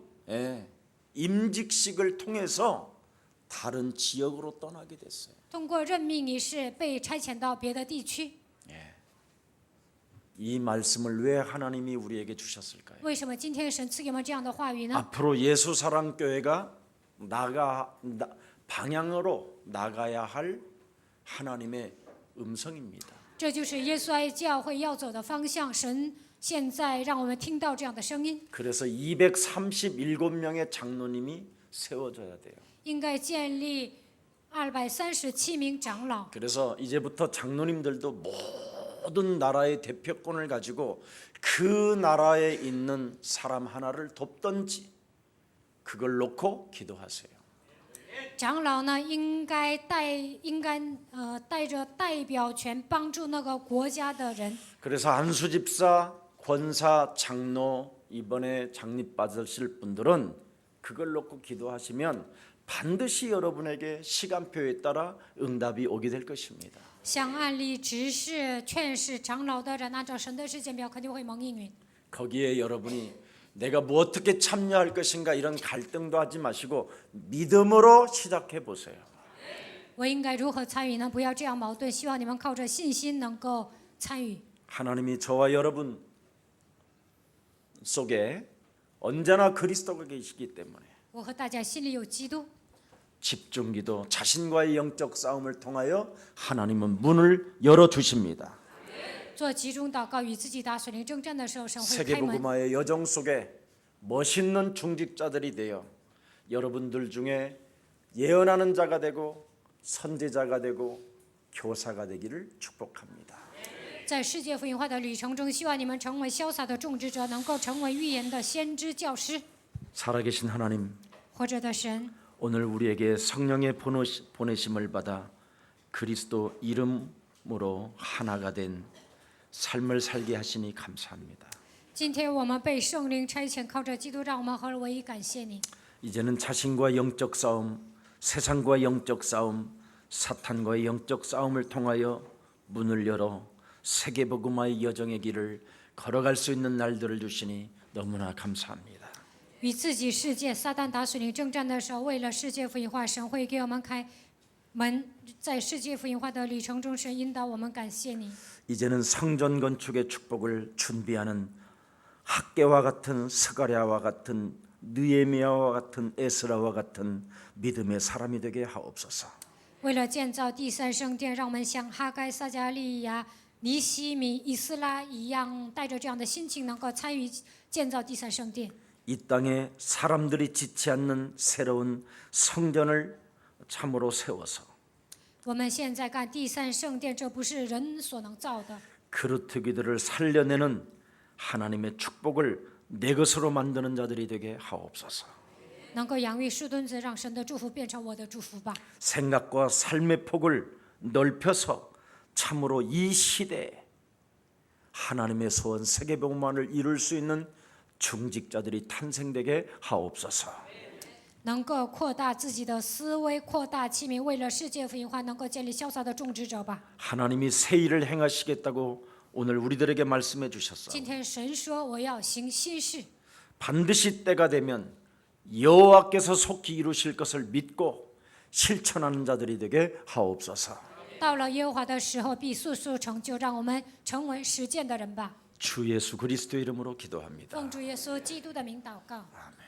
임직식을 통해서 다른 지역으로 떠나게 됐어요. 通过任命仪式被差遣到别的地区。 이 말씀을 왜 하나님이 우리에게 주셨을까요? 为什么今天神赐给我们这样的话语呢？ 앞으로 예수사랑교회가 방향으로 나가야 할 하나님의 음성입니다. 这就是耶稣爱教会要走的方向。神现在让我们听到这样的声音， 그래서 237명의 장로님이 세워져야 돼요. 应该建立237名长老。 그래서 이제부터 장로님들도 모든 나라의 대표권을 가지고 그 나라에 있는 사람 하나를 돕든지 그걸 놓고 기도하세요. 长老呢，应该带着代表权帮助那个国家的人。 그래서 안수 집사, 권사, 장로 이번에 장립 받으실 분들은 그걸 놓고 기도하시면 반드시 여러분에게 시간표에 따라 응답이 오게 될 것입니다. 像案例执事、劝示长老的人，按照神的时间表，肯定会蒙应允。 거기에 여러분이 내가 뭐 어떻게 참여할 것인가 이런 갈등도 하지 마시고 믿음으로 시작해 보세요. 我应该如何参与呢？不要这样矛盾。希望你们靠着信心能够参与。 하나님이 저와 여러분 속에 언제나 그리스도가 계시기 때문에 我和大家心里有基督， 집중기도, 자신과의 영적 싸움을 통하여 하나님은 문을 열어 주십니다. 做集中祷告，与自己打属灵征战的时候，神会开门。 세계복음화의 여정 속에 멋있는 중직자들이 되어 여러분들 중에 예언하는 자가 되고 선지자가 되고 교사가 되기를 축복합니다. 在世界福音化的旅程中，希望你们成为潇洒的种植者，能够成为预言的先知教师。 살아계신 하나님, 活着的神， 오늘 우리에게 성령의 보내심을 받아 그리스도 이름으로 하나가 된 삶을 살게 하시니 감사합니다. 今天我们被圣灵差遣，靠着基督让我们合而为一，感谢你。 이제는 자신과 영적 싸움, 세상과 영적 싸움, 사탄과의 영적 싸움을 통하여 문을 열어 세계복음화의 여정의 길을 걸어갈 수 있는 날들을 주시니 너무나 감사합니다. 与自己世界撒旦打属灵征战的时候，为了世界福音化，神会给我们开门，在世界福音化的旅程中，神引导我们，感谢你。 이제는 성전 건축의 축복을 준비하는 학계와 같은 스가랴와 같은 느헤미야와 같은 에스라와 같은 믿음의 사람이 되게 하옵소서. 为了建造第三圣殿，让我们像哈该、撒加利亚、尼西米、以斯拉一样，带着这样的心情，能够参与建造第三圣殿。 이 땅에 사람들이 짓지 않는 새로운 성전을 참으로 세워서 我们现在干第三圣殿，这不是人所能造的。 그루터기들을 살려내는 하나님의 축복을 내 것으로 만드는 자들이 되게 하옵소서. 能够养育树墩子，让神的祝福变成我的祝福吧。 생각과 삶의 폭을 넓혀서 참으로 이 시대에 하나님의 소원 세계복음화를 이룰 수 있는 중직자들이 탄생되게 하옵소서. 能够扩大自己的思维，扩大器皿，为了世界福音化，能够建立潇洒的种植者吧。 하나님이 새 일을 행하시겠다고 오늘 우리들에게 말씀해 주셨어. 今天神说我要行新事， 반드시 때가 되면 여호와께서 속히 이루실 것을 믿고 실천하는 자들이 되게 하옵소서. 到了耶和华的时候必速速成就，让我们成为实践的人吧。 주 예수 그리스도 이름으로 기도합니다. 奉主耶稣基督的名祷告。 아멘.